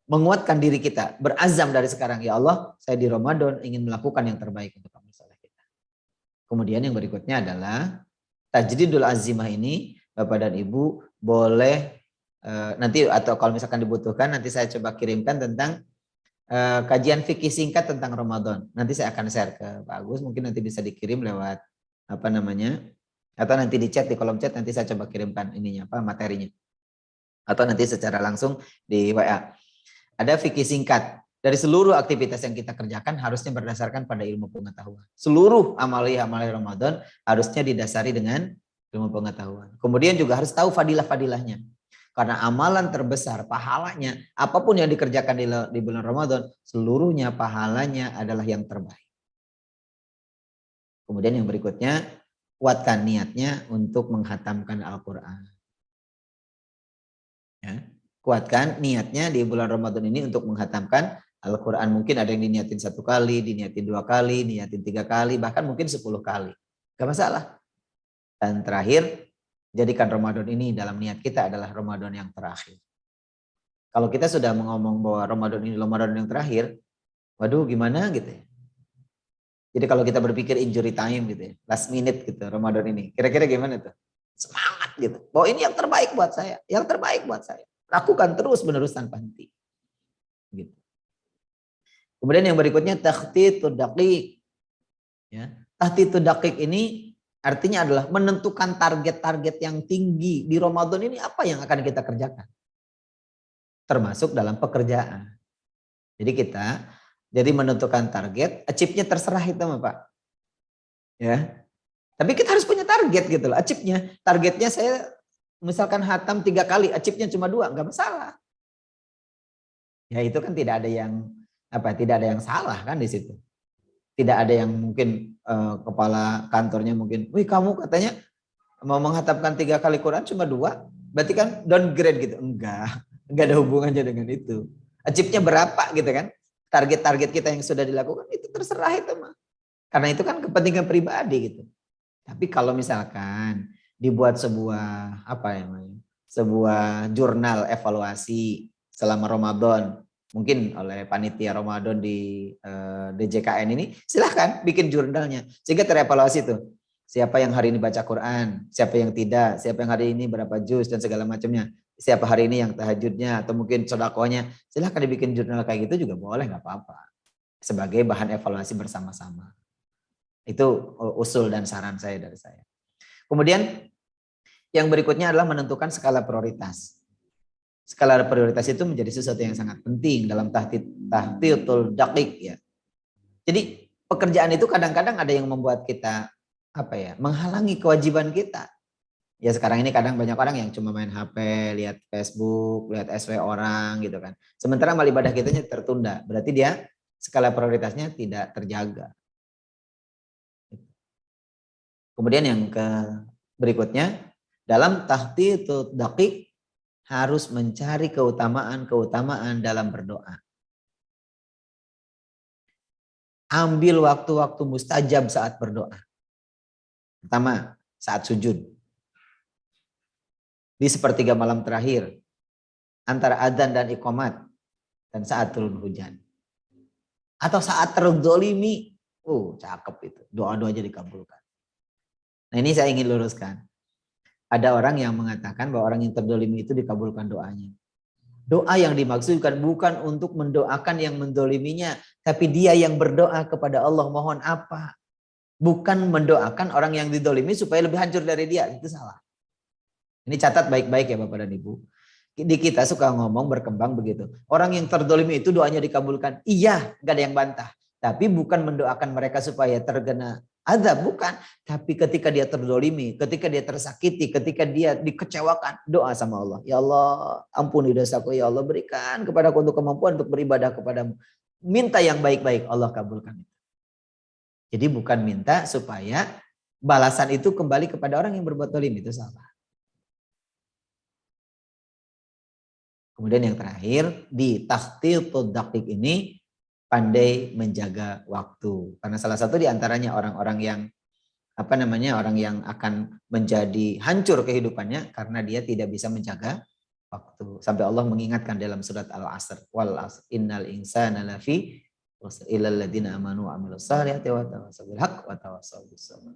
menguatkan diri kita, berazam dari sekarang, ya Allah, saya di Ramadan ingin melakukan yang terbaik untuk amal saleh kita. Kemudian yang berikutnya adalah tajdidul azimah ini, Bapak dan Ibu boleh nanti atau kalau misalkan dibutuhkan nanti saya coba kirimkan tentang kajian fikih singkat tentang Ramadan. Nanti saya akan share ke Pak Agus, mungkin nanti bisa dikirim lewat apa namanya, atau nanti di chat, di kolom chat nanti saya coba kirimkan ininya materinya. Atau nanti secara langsung di WA. Ada fikih singkat dari seluruh aktivitas yang kita kerjakan harusnya berdasarkan pada ilmu pengetahuan. Seluruh amali-amali Ramadan harusnya didasari dengan ilmu pengetahuan. Kemudian juga harus tahu fadilah-fadilahnya. Karena amalan terbesar, pahalanya, apapun yang dikerjakan di bulan Ramadan, seluruhnya pahalanya adalah yang terbaik. Kemudian yang berikutnya, kuatkan niatnya untuk menghatamkan Al-Quran. Ya. Kuatkan niatnya di bulan Ramadan ini untuk menghatamkan Al-Quran. Mungkin ada yang diniatin 1 kali, diniatin 2 kali, diniatin 3 kali, bahkan mungkin 10 kali. Gak masalah. Dan terakhir, jadikan Ramadan ini dalam niat kita adalah Ramadan yang terakhir. Kalau kita sudah ngomong bahwa Ramadan ini Ramadan yang terakhir, waduh gimana gitu ya. Jadi kalau kita berpikir injury time gitu ya, last minute gitu Ramadan ini, kira-kira gimana tuh? Semangat gitu. Bahwa ini yang terbaik buat saya, yang terbaik buat saya. Lakukan terus menerus tanpa henti. Gitu. Kemudian yang berikutnya takhtitud daqiq. Ya, takhtitud daqiq ini artinya adalah menentukan target-target yang tinggi di Ramadan ini apa yang akan kita kerjakan. Termasuk dalam pekerjaan. Jadi kita jadi menentukan target, achieve-nya terserah itu Pak. Ya. Tapi kita harus punya target gitu loh, achieve-nya. Targetnya saya misalkan hatam 3 kali, achieve-nya cuma 2, nggak masalah. Ya itu kan tidak ada yang salah kan di situ. Tidak ada yang mungkin kepala kantornya mungkin, wih kamu katanya mau menghatamkan 3 kali Quran cuma 2, berarti kan downgrade gitu. Enggak ada hubungannya dengan itu. Achieve-nya berapa gitu kan. Target-target kita yang sudah dilakukan itu terserah itu mah. Karena itu kan kepentingan pribadi gitu. Tapi kalau misalkan dibuat sebuah sebuah jurnal evaluasi selama Ramadan, mungkin oleh panitia Ramadan di DJKN ini, silahkan bikin jurnalnya sehingga terevaluasi tuh. Siapa yang hari ini baca Quran, siapa yang tidak, siapa yang hari ini berapa juz dan segala macamnya. Siapa hari ini yang tahajudnya atau mungkin sedekahnya, silahkan dibikin jurnal kayak gitu juga boleh, nggak apa-apa. Sebagai bahan evaluasi bersama-sama. Itu usul dan saran saya dari saya. Kemudian yang berikutnya adalah menentukan skala prioritas. Skala prioritas itu menjadi sesuatu yang sangat penting dalam tahdidul daqiq ya. Jadi pekerjaan itu kadang-kadang ada yang membuat kita menghalangi kewajiban kita. Ya sekarang ini kadang banyak orang yang cuma main HP, lihat Facebook, lihat SW orang gitu kan. Sementara amal ibadah kitanya tertunda. Berarti dia skala prioritasnya tidak terjaga. Kemudian yang berikutnya, dalam tahdidul daqiq harus mencari keutamaan dalam berdoa. Ambil waktu-waktu mustajab saat berdoa. Pertama, saat sujud. Di sepertiga malam terakhir, antara adzan dan iqamat, dan saat turun hujan. Atau saat terzolimi, cakep itu, doa-doanya dikabulkan. Nah ini saya ingin luruskan. Ada orang yang mengatakan bahwa orang yang terzolimi itu dikabulkan doanya. Doa yang dimaksudkan bukan untuk mendoakan yang mendoliminya, tapi dia yang berdoa kepada Allah mohon apa? Bukan mendoakan orang yang didolimi supaya lebih hancur dari dia, itu salah. Ini catat baik-baik ya Bapak dan Ibu. Di kita suka ngomong berkembang begitu. Orang yang terdolimi itu doanya dikabulkan. Iya, gak ada yang bantah. Tapi bukan mendoakan mereka supaya terkena azab, bukan. Tapi ketika dia terdolimi, ketika dia tersakiti, ketika dia dikecewakan, doa sama Allah. Ya Allah, ampuni dosaku. Ya Allah, berikan kepadaku untuk kemampuan untuk beribadah kepadamu. Minta yang baik-baik, Allah kabulkan. Jadi bukan minta supaya balasan itu kembali kepada orang yang berbuat dolim, itu salah. Kemudian yang terakhir, di takhtitud daqiq ini pandai menjaga waktu. Karena salah satu di antaranya orang-orang yang orang yang akan menjadi hancur kehidupannya karena dia tidak bisa menjaga waktu. Sampai Allah mengingatkan dalam surat Al-Asr, wal asr innal insana lafi khusr illal ladzina amanu wa amilus shalihati wa tawassaw bil haqq wa tawassaw bis sabr.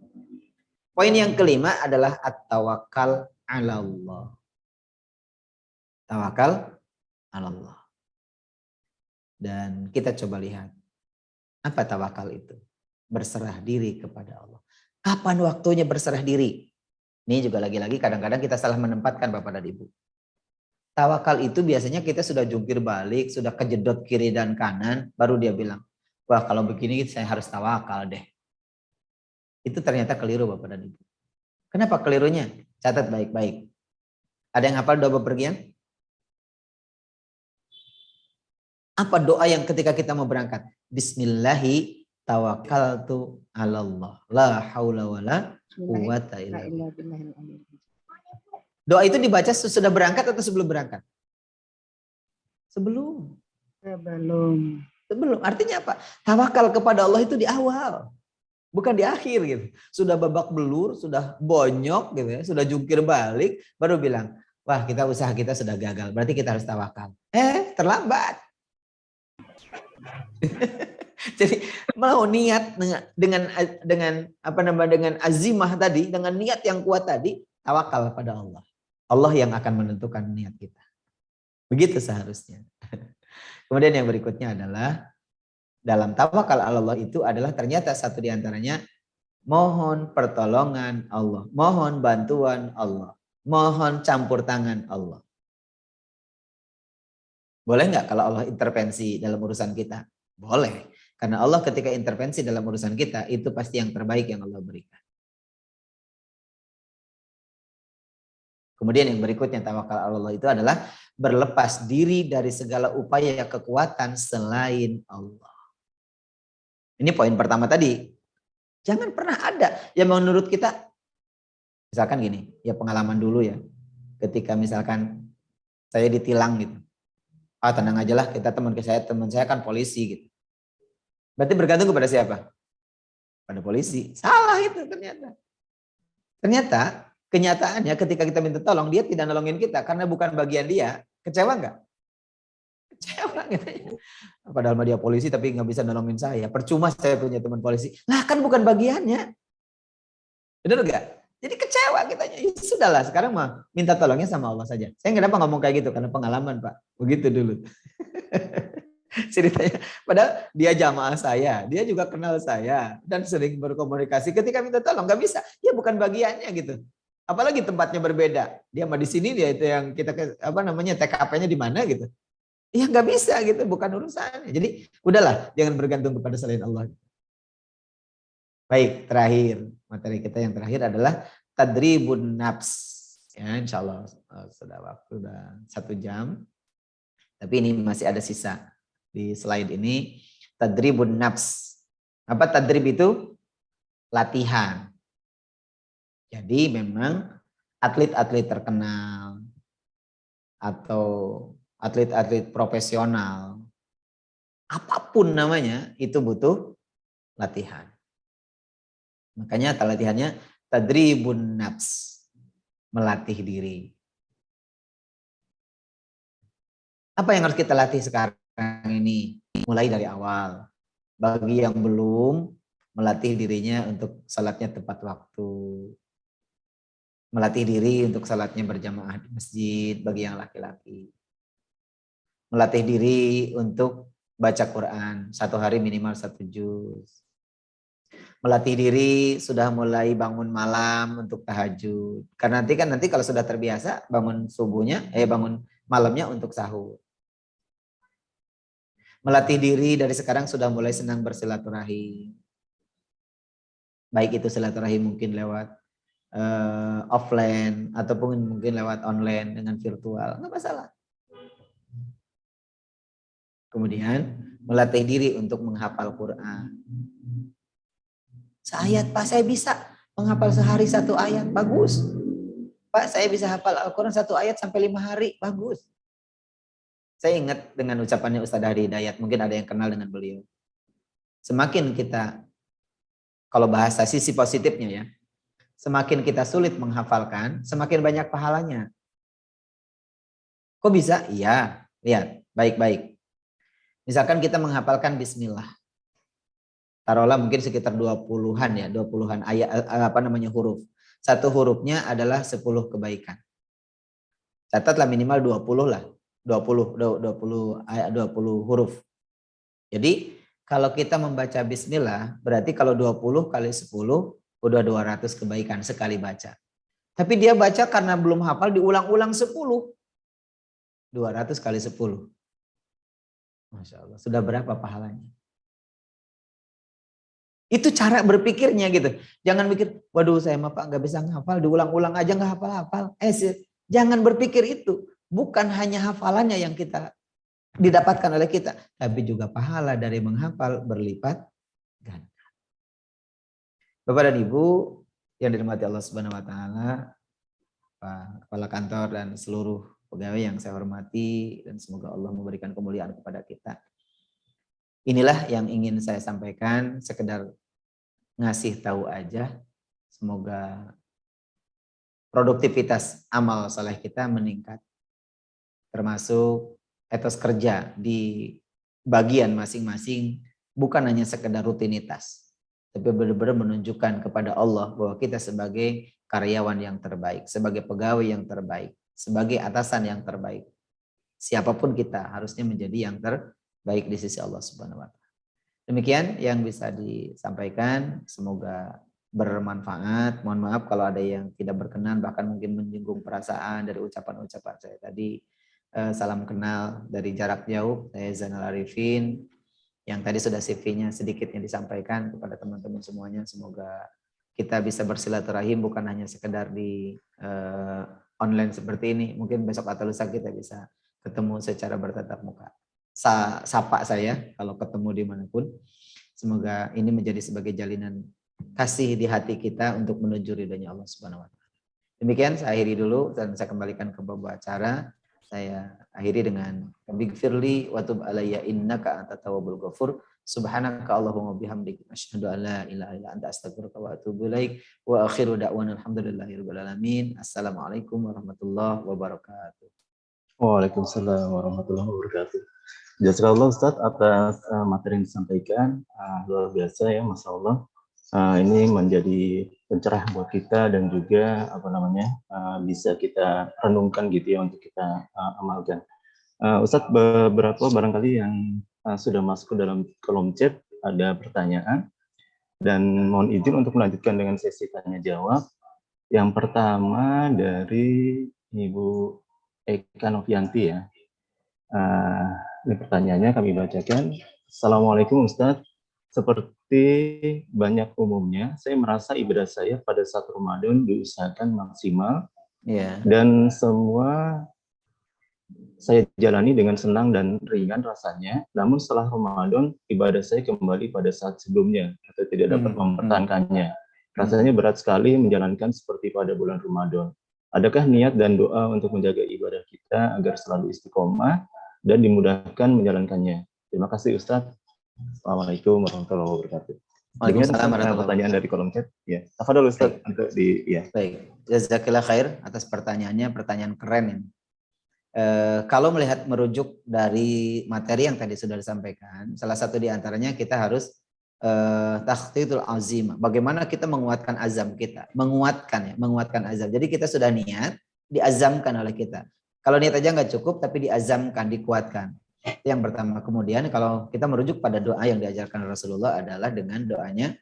Poin yang kelima adalah at-tawakkal 'ala Allah. Tawakal 'ala Allah. Dan kita coba lihat, apa tawakal itu? Berserah diri kepada Allah. Kapan waktunya berserah diri? Ini juga lagi-lagi kadang-kadang kita salah menempatkan Bapak dan Ibu. Tawakal itu biasanya kita sudah jungkir balik, sudah kejedot kiri dan kanan, baru dia bilang, wah kalau begini saya harus tawakal deh. Itu ternyata keliru Bapak dan Ibu. Kenapa kelirunya? Catat baik-baik. Ada yang hafal doa bepergian? Apa doa yang ketika kita mau berangkat? Bismillahi tawakkaltu 'ala Allah. La haula wala quwata illa billah. Doa itu dibaca sesudah berangkat atau sebelum berangkat? Sebelum. Sebelum. Artinya apa? Tawakal kepada Allah itu di awal. Bukan di akhir gitu. Sudah babak belur, sudah bonyok gitu ya, sudah jungkir balik, baru bilang, wah usaha kita sudah gagal. Berarti kita harus tawakal. Terlambat. Jadi mau niat dengan azimah tadi, dengan niat yang kuat tadi, tawakal pada Allah. Allah yang akan menentukan niat kita. Begitu seharusnya. Kemudian yang berikutnya adalah dalam tawakal Allah itu adalah ternyata satu di antaranya mohon pertolongan Allah, mohon bantuan Allah, mohon campur tangan Allah. Boleh nggak kalau Allah intervensi dalam urusan kita? Boleh. Karena Allah ketika intervensi dalam urusan kita, itu pasti yang terbaik yang Allah berikan. Kemudian yang berikutnya tawakal Allah itu adalah berlepas diri dari segala upaya kekuatan selain Allah. Ini poin pertama tadi. Jangan pernah ada yang menurut kita, misalkan gini, ya pengalaman dulu ya. Ketika misalkan saya ditilang gitu. Tenang aja lah, kita teman saya kan polisi gitu. Berarti bergantung kepada siapa? Pada polisi. Salah itu ternyata. Ternyata kenyataannya ketika kita minta tolong, dia tidak nolongin kita karena bukan bagian dia. Kecewa nggak? Kecewa gitu. Padahal dia polisi tapi nggak bisa nolongin saya. Percuma saya punya teman polisi. Lah kan bukan bagiannya. Benar nggak? Jadi kecewa kitanya. Ya, sudahlah, sekarang mah minta tolongnya sama Allah saja. Saya kenapa ngomong kayak gitu? Karena pengalaman, Pak. Begitu dulu. Ceritanya. Padahal dia jamaah saya. Dia juga kenal saya. Dan sering berkomunikasi. Ketika minta tolong, nggak bisa. Ya bukan bagiannya gitu. Apalagi tempatnya berbeda. Dia mah di sini, dia itu yang kita, TKP-nya di mana gitu. Ya nggak bisa gitu. Bukan urusannya. Jadi udahlah, jangan bergantung kepada selain Allah. Baik, terakhir. Materi kita yang terakhir adalah tadribun nafs. Ya, insya Allah sudah waktu udah 1 jam. Tapi ini masih ada sisa di slide ini. Tadribun nafs. Apa tadrib itu? Latihan. Jadi memang atlet-atlet terkenal atau atlet-atlet profesional, apapun namanya, itu butuh latihan. Makanya latihannya tadribun nafs, melatih diri. Apa yang harus kita latih sekarang ini? Mulai dari awal. Bagi yang belum, melatih dirinya untuk salatnya tepat waktu. Melatih diri untuk salatnya berjamaah di masjid bagi yang laki-laki. Melatih diri untuk baca Quran 1 hari minimal 1 juz. Melatih diri sudah mulai bangun malam untuk tahajud. Karena nanti kalau sudah terbiasa bangun subuhnya, bangun malamnya untuk sahur. Melatih diri dari sekarang sudah mulai senang bersilaturahim. Baik itu silaturahim mungkin lewat offline ataupun mungkin lewat online dengan virtual, nggak masalah. Kemudian melatih diri untuk menghafal Quran. Seayat, Pak, saya bisa menghafal sehari 1 ayat, bagus. Pak, saya bisa hafal Al-Quran 1 ayat sampai 5 hari, bagus. Saya ingat dengan ucapannya Ustadz Hadi Hidayat, mungkin ada yang kenal dengan beliau. Semakin kita, kalau bahasa sisi positifnya ya, semakin kita sulit menghafalkan, semakin banyak pahalanya. Kok bisa? Iya, lihat, baik-baik. Misalkan kita menghafalkan bismillah. Taruhlah mungkin sekitar 20-an ya, 20-an ayat huruf. Satu hurufnya adalah 10 kebaikan. Catatlah minimal 20 lah. 20 huruf. Jadi kalau kita membaca bismillah, berarti kalau 20 kali 10 udah 200 kebaikan sekali baca. Tapi dia baca karena belum hafal diulang-ulang 10. 200 kali 10. Masya Allah, sudah berapa pahalanya? Itu cara berpikirnya gitu. Jangan mikir, waduh saya mah Pak nggak bisa ngehafal, diulang-ulang aja nggak hafal-hafal. Jangan berpikir itu. Bukan hanya hafalannya yang kita didapatkan oleh kita, tapi juga pahala dari menghafal berlipat ganda. Bapak dan Ibu yang dirahmati Allah Subhanahu wa taala, Pak Kepala Kantor dan seluruh pegawai yang saya hormati, dan semoga Allah memberikan kemuliaan kepada kita. Inilah yang ingin saya sampaikan, sekedar ngasih tahu aja. Semoga produktivitas amal saleh kita meningkat, termasuk etos kerja di bagian masing-masing, bukan hanya sekedar rutinitas, tapi benar-benar menunjukkan kepada Allah bahwa kita sebagai karyawan yang terbaik, sebagai pegawai yang terbaik, sebagai atasan yang terbaik. Siapapun kita harusnya menjadi yang terbaik di sisi Allah Subhanahu wa taala. Demikian yang bisa disampaikan, semoga bermanfaat. Mohon maaf kalau ada yang tidak berkenan, bahkan mungkin menyinggung perasaan dari ucapan-ucapan saya tadi. Salam kenal dari jarak jauh, saya Zainal Arifin, yang tadi sudah CV-nya sedikitnya disampaikan kepada teman-teman semuanya. Semoga kita bisa bersilaturahim bukan hanya sekedar di online seperti ini. Mungkin besok atau lusa kita bisa ketemu secara bertatap muka. Sapa saya kalau ketemu dimanapun. Semoga ini menjadi sebagai jalinan kasih di hati kita untuk menuju ridhonya Allah Subhanahu wa taala. Demikian saya akhiri dulu dan saya kembalikan ke pembawa acara. Saya akhiri dengan Bighfirli wa tub alayya innaka antat tawwabul ghafur. Subhanaka Allahumma bihamdika asyhadu an la ilaha illa anta astaghfiruka wa atubu ilaik. Wa akhiru da'wana alhamdulillahirabbil alamin. Assalamualaikum warahmatullahi wabarakatuh. Waalaikumsalam warahmatullahi wabarakatuh. Jazakallah Ustadz atas materi yang disampaikan, luar biasa ya, Masya Allah. Ini menjadi pencerah buat kita dan juga bisa kita renungkan gitu ya untuk kita amalkan. Ustadz, beberapa barangkali yang sudah masuk ke dalam kolom chat ada pertanyaan, dan mohon izin untuk melanjutkan dengan sesi tanya jawab. Yang pertama dari Ibu Eka Novianti ya. Ini pertanyaannya kami bacakan. Assalamualaikum Ustadz. Seperti banyak umumnya, saya merasa ibadah saya pada saat Ramadan diusahakan maksimal, dan semua saya jalani dengan senang dan ringan rasanya. Namun setelah Ramadan, ibadah saya kembali pada saat sebelumnya atau tidak dapat mempertahankannya. Rasanya berat sekali menjalankan seperti pada bulan Ramadan. Adakah niat dan doa untuk menjaga ibadah kita agar selalu istiqomah dan dimudahkan menjalankannya? Terima kasih Ustadz. Assalamualaikum warahmatullahi wabarakatuh. Waalaikumsalam warahmatullahi wabarakatuh. Pertanyaan dari kolom chat. Ya, tafadhol Ustaz untuk Baik, jazakallah khair atas pertanyaannya, pertanyaan keren ini. Kalau melihat merujuk dari materi yang tadi sudah disampaikan, salah satu di antaranya kita harus takhtidul azim. Bagaimana kita menguatkan azam kita, menguatkan azam. Jadi kita sudah niat, diazamkan oleh kita. Kalau niat aja nggak cukup, tapi diazamkan, dikuatkan. Yang pertama. Kemudian kalau kita merujuk pada doa yang diajarkan Rasulullah adalah dengan doanya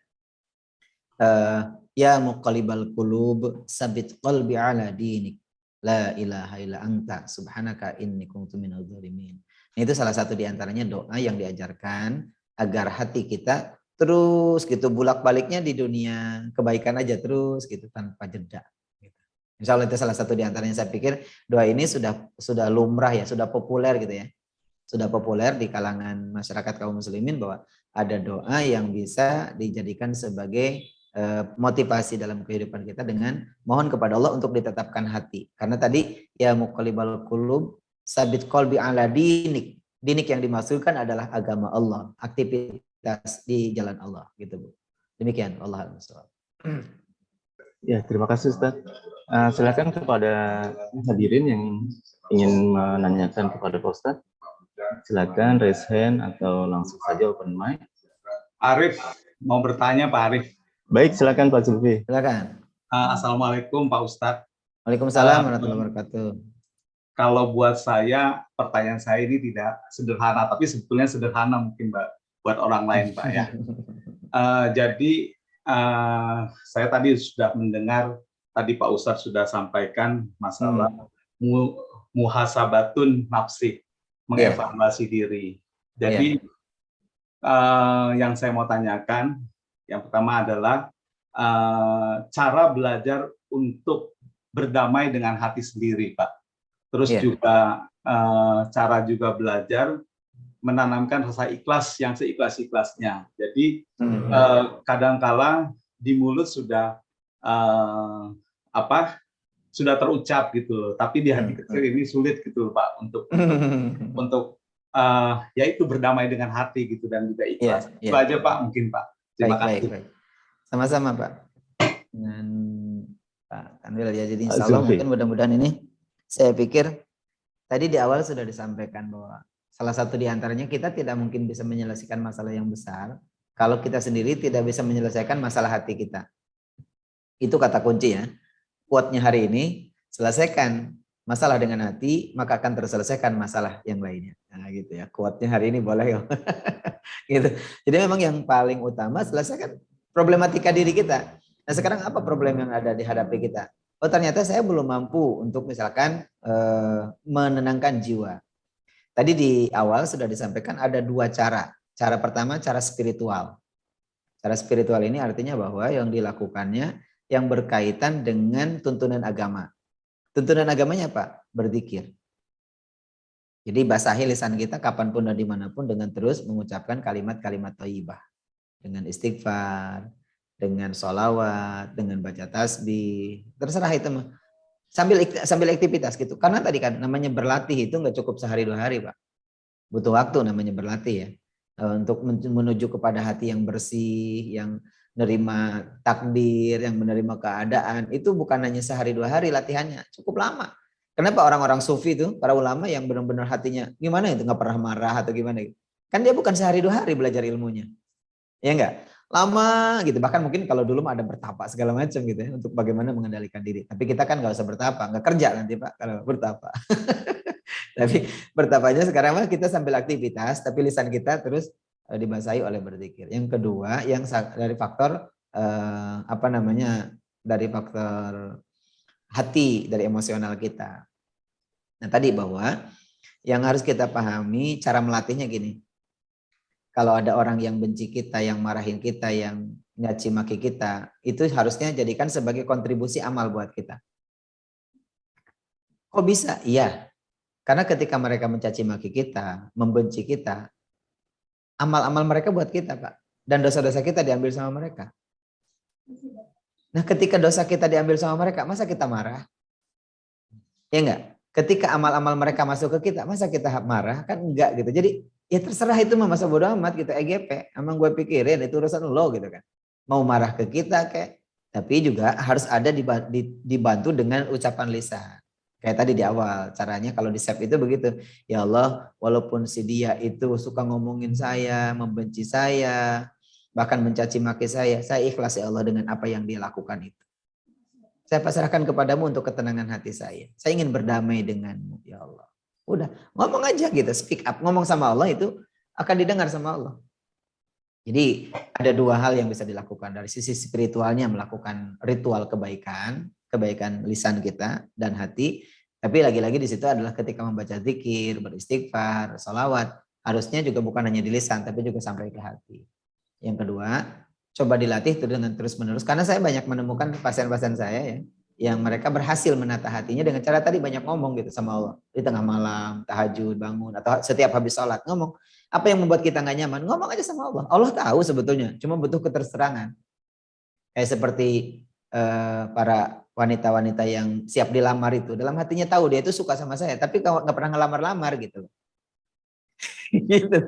ya muqallibal qulub sabit qalbi ala dinik la ilaha illa anta subhanaka inni kuntu minadh dhalimin. Itu salah satu di antaranya doa yang diajarkan agar hati kita terus gitu bolak-baliknya di dunia kebaikan aja terus gitu tanpa jeda. Gitu. Insya Allah itu salah satu di antaranya. Saya pikir doa ini sudah lumrah ya, sudah populer gitu ya. Sudah populer di kalangan masyarakat kaum muslimin bahwa ada doa yang bisa dijadikan sebagai motivasi dalam kehidupan kita dengan mohon kepada Allah untuk ditetapkan hati. Karena tadi ya muqallibal qulub sabit qalbi ala dinik. Dinik yang dimaksudkan adalah agama Allah, aktivitas di jalan Allah gitu Bu. Demikian Allah a'lam. Ya, terima kasih Ustaz. Silakan kepada hadirin yang ingin menanyakan kepada Pak Ustaz. Silakan raise hand atau langsung saja open mic. Arif mau bertanya Pak Arif. Baik, silakan Pak Zulfi. Silakan. Assalamualaikum Pak Ustadz. Waalaikumsalam warahmatullahi wabarakatuh. Kalau buat saya, pertanyaan saya ini tidak sederhana, tapi sebetulnya sederhana mungkin Mbak, buat orang lain Pak ya. Jadi saya tadi sudah mendengar, tadi Pak Ustadz sudah sampaikan masalah muhasabatun nafsi, mengevaluasi diri. Jadi yang saya mau tanyakan, yang pertama adalah cara belajar untuk berdamai dengan hati sendiri, Pak. Terus juga cara juga belajar menanamkan rasa ikhlas yang seikhlas-ikhlasnya. Jadi kadangkala di mulut sudah sudah terucap gitu, tapi di hati kecil ini sulit gitu, Pak, untuk yaitu berdamai dengan hati gitu dan juga ikhlas. Itu aja Pak, mungkin Pak. Terima kasih. Baik. Sama-sama Pak. Dengan Pak Kanwil ya. Jadi insya Allah mungkin mudah-mudahan ini saya pikir tadi di awal sudah disampaikan bahwa salah satu di antaranya kita tidak mungkin bisa menyelesaikan masalah yang besar kalau kita sendiri tidak bisa menyelesaikan masalah hati kita. Itu kata kunci ya. Quote-nya hari ini, selesaikan masalah dengan hati, maka akan terselesaikan masalah yang lainnya. Nah gitu ya. Quote-nya hari ini boleh ya. Gitu. Jadi memang yang paling utama selesaikan problematika diri kita. Nah sekarang apa problem yang ada di hadapi kita? Oh ternyata saya belum mampu untuk misalkan menenangkan jiwa. Tadi di awal sudah disampaikan ada dua cara. Cara pertama cara spiritual. Cara spiritual ini artinya bahwa yang dilakukannya yang berkaitan dengan tuntunan agama. Tuntunan agamanya apa? Berzikir. Jadi basahi lisan kita kapanpun dan dimanapun dengan terus mengucapkan kalimat-kalimat thayyibah. Dengan istighfar, dengan sholawat, dengan baca tasbih, terserah itu mah. Sambil aktivitas gitu. Karena tadi kan namanya berlatih itu nggak cukup sehari 2 hari Pak. Butuh waktu namanya berlatih ya. Untuk menuju kepada hati yang bersih, yang menerima takdir, yang menerima keadaan. Itu bukan hanya sehari 2 hari latihannya, cukup lama. Kenapa orang-orang sufi itu, para ulama yang benar-benar hatinya gimana itu nggak pernah marah atau gimana gitu. Kan dia bukan sehari 2 hari belajar ilmunya. Ya enggak? Lama gitu, bahkan mungkin kalau dulu ada bertapa segala macam gitu ya, untuk bagaimana mengendalikan diri. Tapi kita kan nggak usah bertapa, nggak kerja nanti Pak kalau bertapa. Tapi bertapanya sekarang mah kita sambil aktivitas, tapi lisan kita terus dibasahi oleh berzikir. Yang kedua, yang dari faktor dari faktor hati, dari emosional kita. Nah tadi bahwa yang harus kita pahami cara melatihnya gini. Kalau ada orang yang benci kita, yang marahin kita, yang nyaci maki kita, itu harusnya jadikan sebagai kontribusi amal buat kita. Kok bisa? Iya. Karena ketika mereka mencaci maki kita, membenci kita, amal-amal mereka buat kita, Pak. Dan dosa-dosa kita diambil sama mereka. Nah, ketika dosa kita diambil sama mereka, masa kita marah? Ya enggak? Ketika amal-amal mereka masuk ke kita, masa kita marah? Kan enggak gitu. Jadi ya terserah itu mah, masa bodo amat gitu, EGP. Emang gue pikirin itu urusan lo gitu kan. Mau marah ke kita kayak, tapi juga harus ada dibantu dengan ucapan lisan. Kayak tadi di awal, caranya kalau di save itu begitu. Ya Allah, walaupun si dia itu suka ngomongin saya, membenci saya, bahkan mencaci maki saya ikhlas ya Allah dengan apa yang dia lakukan itu. Saya pasrahkan kepadamu untuk ketenangan hati saya. Saya ingin berdamai denganmu, ya Allah. Udah, ngomong aja gitu, speak up. Ngomong sama Allah itu akan didengar sama Allah. Jadi ada 2 hal yang bisa dilakukan. Dari sisi spiritualnya melakukan ritual kebaikan lisan kita dan hati. Tapi lagi-lagi di situ adalah ketika membaca zikir, beristighfar, sholawat, harusnya juga bukan hanya di lisan, tapi juga sampai ke hati. Yang kedua, coba dilatih dengan terus-menerus. Karena saya banyak menemukan pasien-pasien saya ya, yang mereka berhasil menata hatinya dengan cara tadi banyak ngomong gitu sama Allah. Di tengah malam, tahajud, bangun, atau setiap habis sholat, ngomong. Apa yang membuat kita nggak nyaman? Ngomong aja sama Allah. Allah tahu sebetulnya, cuma butuh keterserangan. Kayak seperti para wanita-wanita yang siap dilamar itu, dalam hatinya tahu dia itu suka sama saya, tapi nggak pernah ngelamar-lamar gitu. Gitu.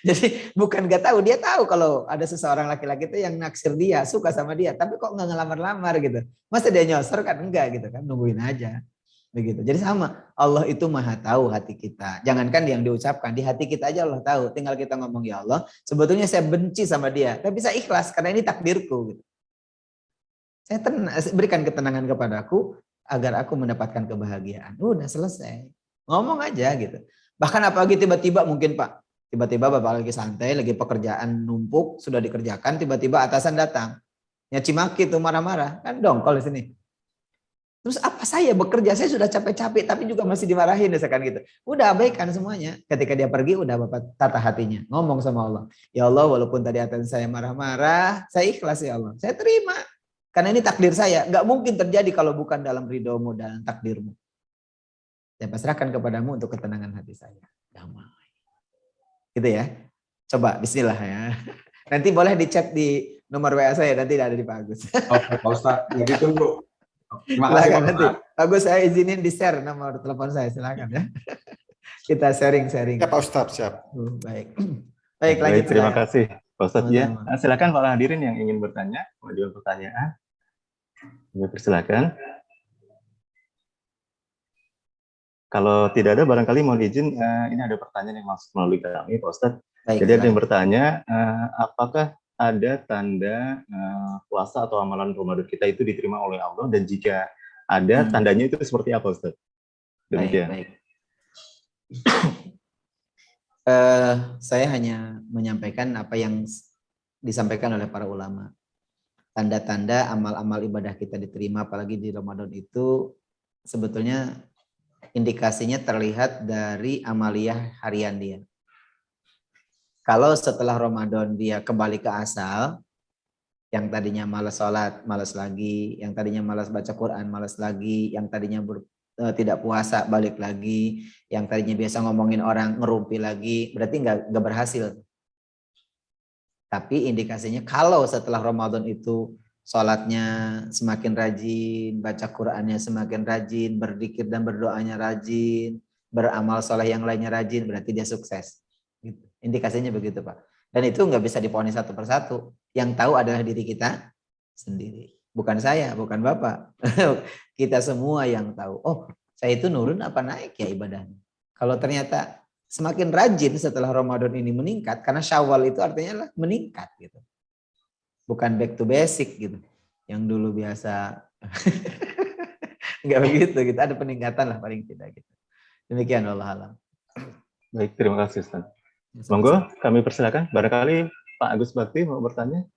Jadi bukan nggak tahu, dia tahu kalau ada seseorang laki-laki itu yang naksir dia, suka sama dia, tapi kok nggak ngelamar-lamar gitu. Masa dia nyosor kan? Enggak gitu kan, nungguin aja. Begitu. Jadi sama, Allah itu maha tahu hati kita. Jangankan yang diucapkan, di hati kita aja Allah tahu. Tinggal kita ngomong, ya Allah, sebetulnya saya benci sama dia, tapi saya ikhlas karena ini takdirku. Gitu. Saya berikan ketenangan kepadaku agar aku mendapatkan kebahagiaan. Udah selesai. Ngomong aja gitu. Bahkan apalagi tiba-tiba mungkin Pak, tiba-tiba Bapak lagi santai, lagi pekerjaan numpuk, sudah dikerjakan, tiba-tiba atasan datang. Nyaci maki tuh marah-marah, kan dongkol di sini. Terus apa saya bekerja, saya sudah capek-capek tapi juga masih dimarahin misalkan gitu. Udah abaikan semuanya. Ketika dia pergi udah Bapak tata hatinya, ngomong sama Allah. Ya Allah, walaupun tadi atasan saya marah-marah, saya ikhlas ya Allah. Saya terima. Karena ini takdir saya, nggak mungkin terjadi kalau bukan dalam ridhomu dan takdirmu. Saya pasrahkan kepadamu untuk ketenangan hati saya. Damai. Gitu ya. Coba bismillah ya. Nanti boleh dicek di nomor WA saya, nanti ada di Pak Agus. Oke, Pak Ustadz, ya ditunggu. Terima kasih Silakan Pak nanti. Ustadz. Pak Agus, saya izinin di-share nomor telepon saya, silakan ya. Kita sharing-sharing. Ya Pak Ustadz, siap. Baik. Baik, lanjut. Terima kasih Pak Ustadz ya. Sama-sama. Silakan para hadirin yang ingin bertanya, mengajukan pertanyaan. Persilakan. Kalau tidak ada, barangkali mohon izin, ini ada pertanyaan yang masuk melalui kami, Pak Ustadz. Baik, Jadi ada yang silakan. bertanya, apakah ada tanda puasa atau amalan Ramadan kita itu diterima oleh Allah, dan jika ada, tandanya itu seperti apa, Ustadz? Demikian. Baik. Saya hanya menyampaikan apa yang disampaikan oleh para ulama. Tanda-tanda amal-amal ibadah kita diterima, apalagi di Ramadan itu, sebetulnya indikasinya terlihat dari amaliyah harian dia. Kalau setelah Ramadan dia kembali ke asal, yang tadinya malas sholat, malas lagi, yang tadinya malas baca Quran, malas lagi, yang tadinya tidak puasa, balik lagi, yang tadinya biasa ngomongin orang, ngerumpi lagi, berarti nggak berhasil. Tapi indikasinya kalau setelah Ramadan itu sholatnya semakin rajin, baca Qurannya semakin rajin, berzikir dan berdoanya rajin, beramal soleh yang lainnya rajin, berarti dia sukses. Gitu. Indikasinya begitu Pak. Dan itu nggak bisa diponis satu persatu. Yang tahu adalah diri kita sendiri. Bukan saya, bukan Bapak. Kita semua yang tahu. Oh, saya itu nurun apa naik ya ibadahnya. Kalau ternyata semakin rajin setelah Ramadan ini meningkat, karena Syawal itu artinya lah meningkat gitu. Bukan back to basic gitu. Yang dulu biasa enggak begitu gitu. Ada peningkatan lah paling tidak gitu. Demikian Allah alam. Baik, terima kasih Ustaz. Monggo kami persilakan. Barangkali Pak Agus Bakti mau bertanya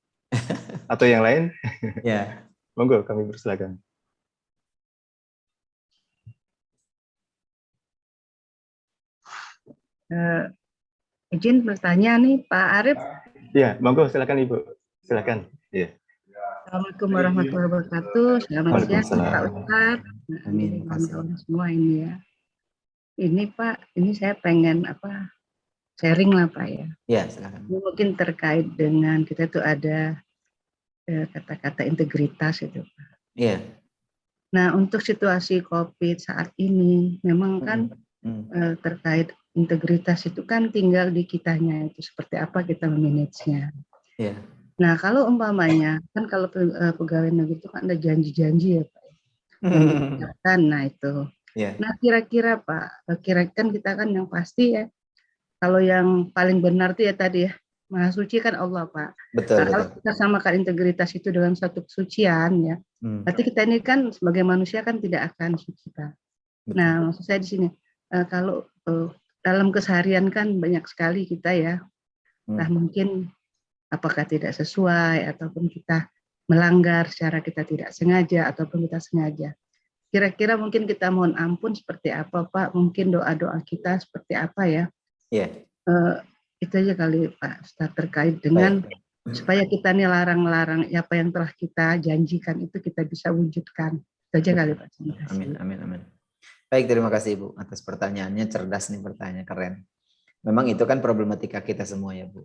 atau yang lain? Ya. Monggo kami persilakan. Izin bertanya nih Pak Arif. Ya, monggo silakan Ibu. Silakan. Ya. Assalamualaikum warahmatullahi wabarakatuh. Selamat siang Pak Ustadz. Amin. Semua ini ya. Ini Pak, ini saya pengen sharing lah Pak ya. Ya, silakan. Mungkin terkait dengan kita tuh ada kata-kata integritas itu Pak. Iya. Nah untuk situasi COVID saat ini memang kan terkait integritas itu kan tinggal di kitanya itu seperti apa kita memanagenya. Iya. Nah kalau umpamanya kan kalau pegawai negeri itu kan ada janji-janji ya Pak. Nah itu. Yeah. Nah kira-kira Pak, kira-kira kita kan yang pasti ya, kalau yang paling benar itu ya tadi ya, Maha Suci kan Allah Pak. Betul. Nah, kalau kita samakan integritas itu dengan suatu kesucian ya, berarti kita ini kan sebagai manusia kan tidak akan suci Pak. Betul. Nah maksud saya di sini, kalau dalam keseharian kan banyak sekali kita ya, nah mungkin apakah tidak sesuai ataupun kita melanggar secara kita tidak sengaja ataupun kita sengaja. kira-kira mungkin kita mohon ampun seperti apa Pak, mungkin doa-doa kita seperti apa ya. Iya. Itu aja kali Pak Ustadz terkait dengan Baik. supaya kita nih larang-larang apa yang telah kita janjikan itu kita bisa wujudkan. Itu aja kali Pak. Terima kasih. Amin, amin, amin. Baik, terima kasih Ibu atas pertanyaannya, cerdas nih pertanyaan, keren. Memang itu kan problematika kita semua ya Bu.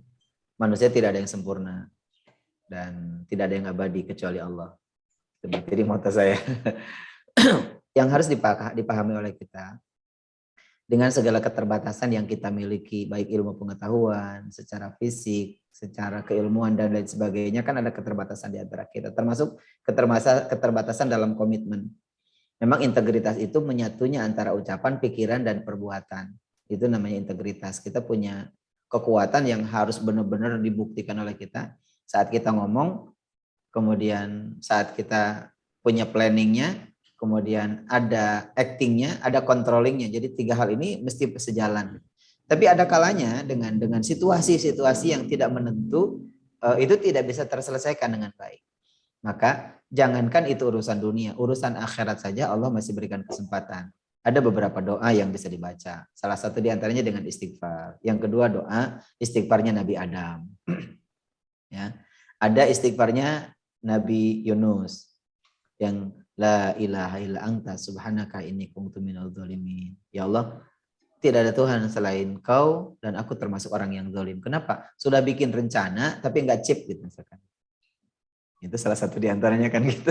Manusia tidak ada yang sempurna dan tidak ada yang abadi kecuali Allah. Jadi moto saya. Yang harus dipahami oleh kita, dengan segala keterbatasan yang kita miliki, baik ilmu pengetahuan, secara fisik, secara keilmuan dan lain sebagainya, kan ada keterbatasan di antara kita, termasuk keterbatasan dalam komitmen. Memang integritas itu menyatunya antara ucapan, pikiran, dan perbuatan. Itu namanya integritas. Kita punya kekuatan yang harus benar-benar dibuktikan oleh kita. Saat kita ngomong, kemudian saat kita punya planningnya, kemudian ada actingnya, ada controllingnya. Jadi 3 hal ini mesti sejalan. Tapi ada kalanya dengan situasi-situasi yang tidak menentu, itu tidak bisa terselesaikan dengan baik. Maka jangankan itu urusan dunia, urusan akhirat saja Allah masih berikan kesempatan. Ada beberapa doa yang bisa dibaca. Salah satu diantaranya dengan istighfar. Yang kedua doa istighfarnya Nabi Adam. Ya, ada istighfarnya Nabi Yunus yang la ilaha illa anta subhanaka inni kuntu minadz dzalimin. Ya Allah, tidak ada Tuhan selain Kau dan aku termasuk orang yang zalim. Kenapa? Sudah bikin rencana tapi nggak chip gitu misalkan. Itu salah satu diantaranya kan gitu.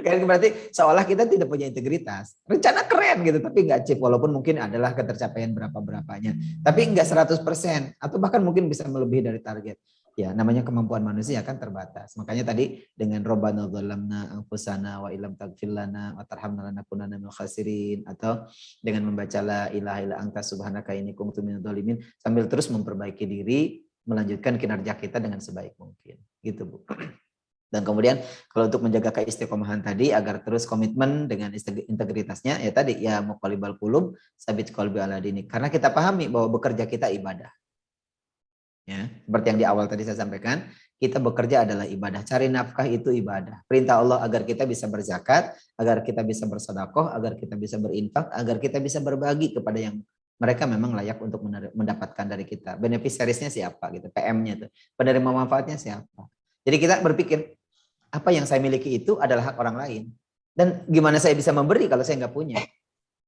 Kan berarti seolah kita tidak punya integritas. Rencana keren gitu tapi nggak chip, walaupun mungkin adalah ketercapaian berapa-berapanya. Tapi nggak 100% atau bahkan mungkin bisa melebihi dari target. Ya, namanya kemampuan manusia kan terbatas. Makanya tadi dengan Rabbana dzalamna anfusana wa illam taghfir lana wa tarhamna lanakunanna minal khasirin, atau dengan membaca la ilaha illa anta subhanaka inni kuntu minadz dzalimin sambil terus memperbaiki diri, melanjutkan kinerja kita dengan sebaik mungkin. Gitu, Bu. Dan kemudian kalau untuk menjaga keistiqomahan tadi agar terus komitmen dengan integritasnya, ya tadi ya muqallibal qulub sabit qalbi ala dinik. Karena kita pahami bahwa bekerja kita ibadah. Ya, seperti yang di awal tadi saya sampaikan, kita bekerja adalah ibadah. Cari nafkah itu ibadah. Perintah Allah agar kita bisa berzakat, agar kita bisa bersedekah, agar kita bisa berinfak, agar kita bisa berbagi kepada yang mereka memang layak untuk mendapatkan dari kita. Beneficiariesnya siapa gitu, PM-nya tuh. Penerima manfaatnya siapa. Jadi kita berpikir, apa yang saya miliki itu adalah hak orang lain. Dan gimana saya bisa memberi kalau saya nggak punya?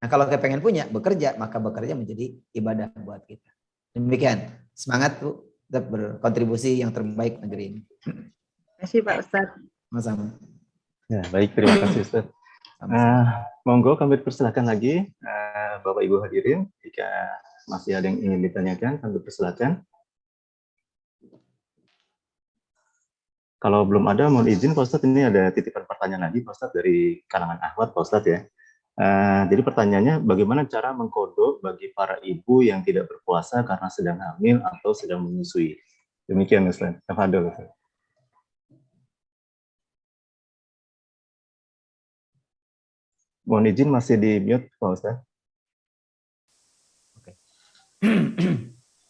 Nah, kalau saya pengen punya, bekerja, maka bekerja menjadi ibadah buat kita. Demikian, semangat Bu, tetap berkontribusi yang terbaik negeri ini. Terima kasih Pak Ustadz. Sama-sama. Ya, baik, terima kasih Ustaz. Monggo kami persilakan lagi Bapak Ibu hadirin, jika masih ada yang ingin ditanyakan, kami persilakan. Kalau belum ada, mohon izin Pak Ustadz, ini ada titipan pertanyaan lagi Pak Ustadz dari kalangan akhwat Pak Ustadz ya. Jadi pertanyaannya, bagaimana cara mengkodok bagi para ibu yang tidak berpuasa karena sedang hamil atau sedang menyusui? Demikian Ustaz. Tafadhol Ustaz. Mohon izin masih di mute Pak Ustaz. Oke.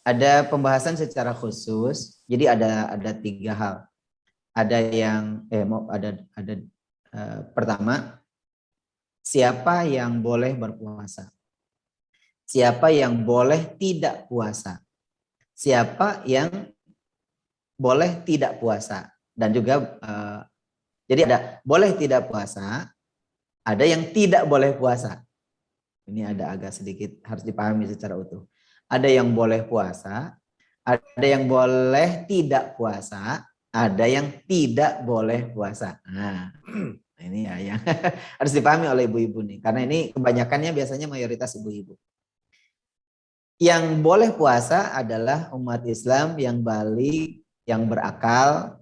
Ada pembahasan secara khusus. Jadi ada 3 hal. Ada yang pertama, siapa yang boleh berpuasa? Siapa yang boleh tidak puasa? Siapa yang boleh tidak puasa? Dan juga jadi ada boleh tidak puasa, ada yang tidak boleh puasa. Ini ada agak sedikit harus dipahami secara utuh. Ada yang boleh puasa, ada yang boleh tidak puasa, ada yang tidak boleh puasa. Nah, ini ya yang harus dipahami oleh ibu-ibu nih, karena ini kebanyakannya biasanya mayoritas ibu-ibu. Yang boleh puasa adalah umat Islam yang balik, yang berakal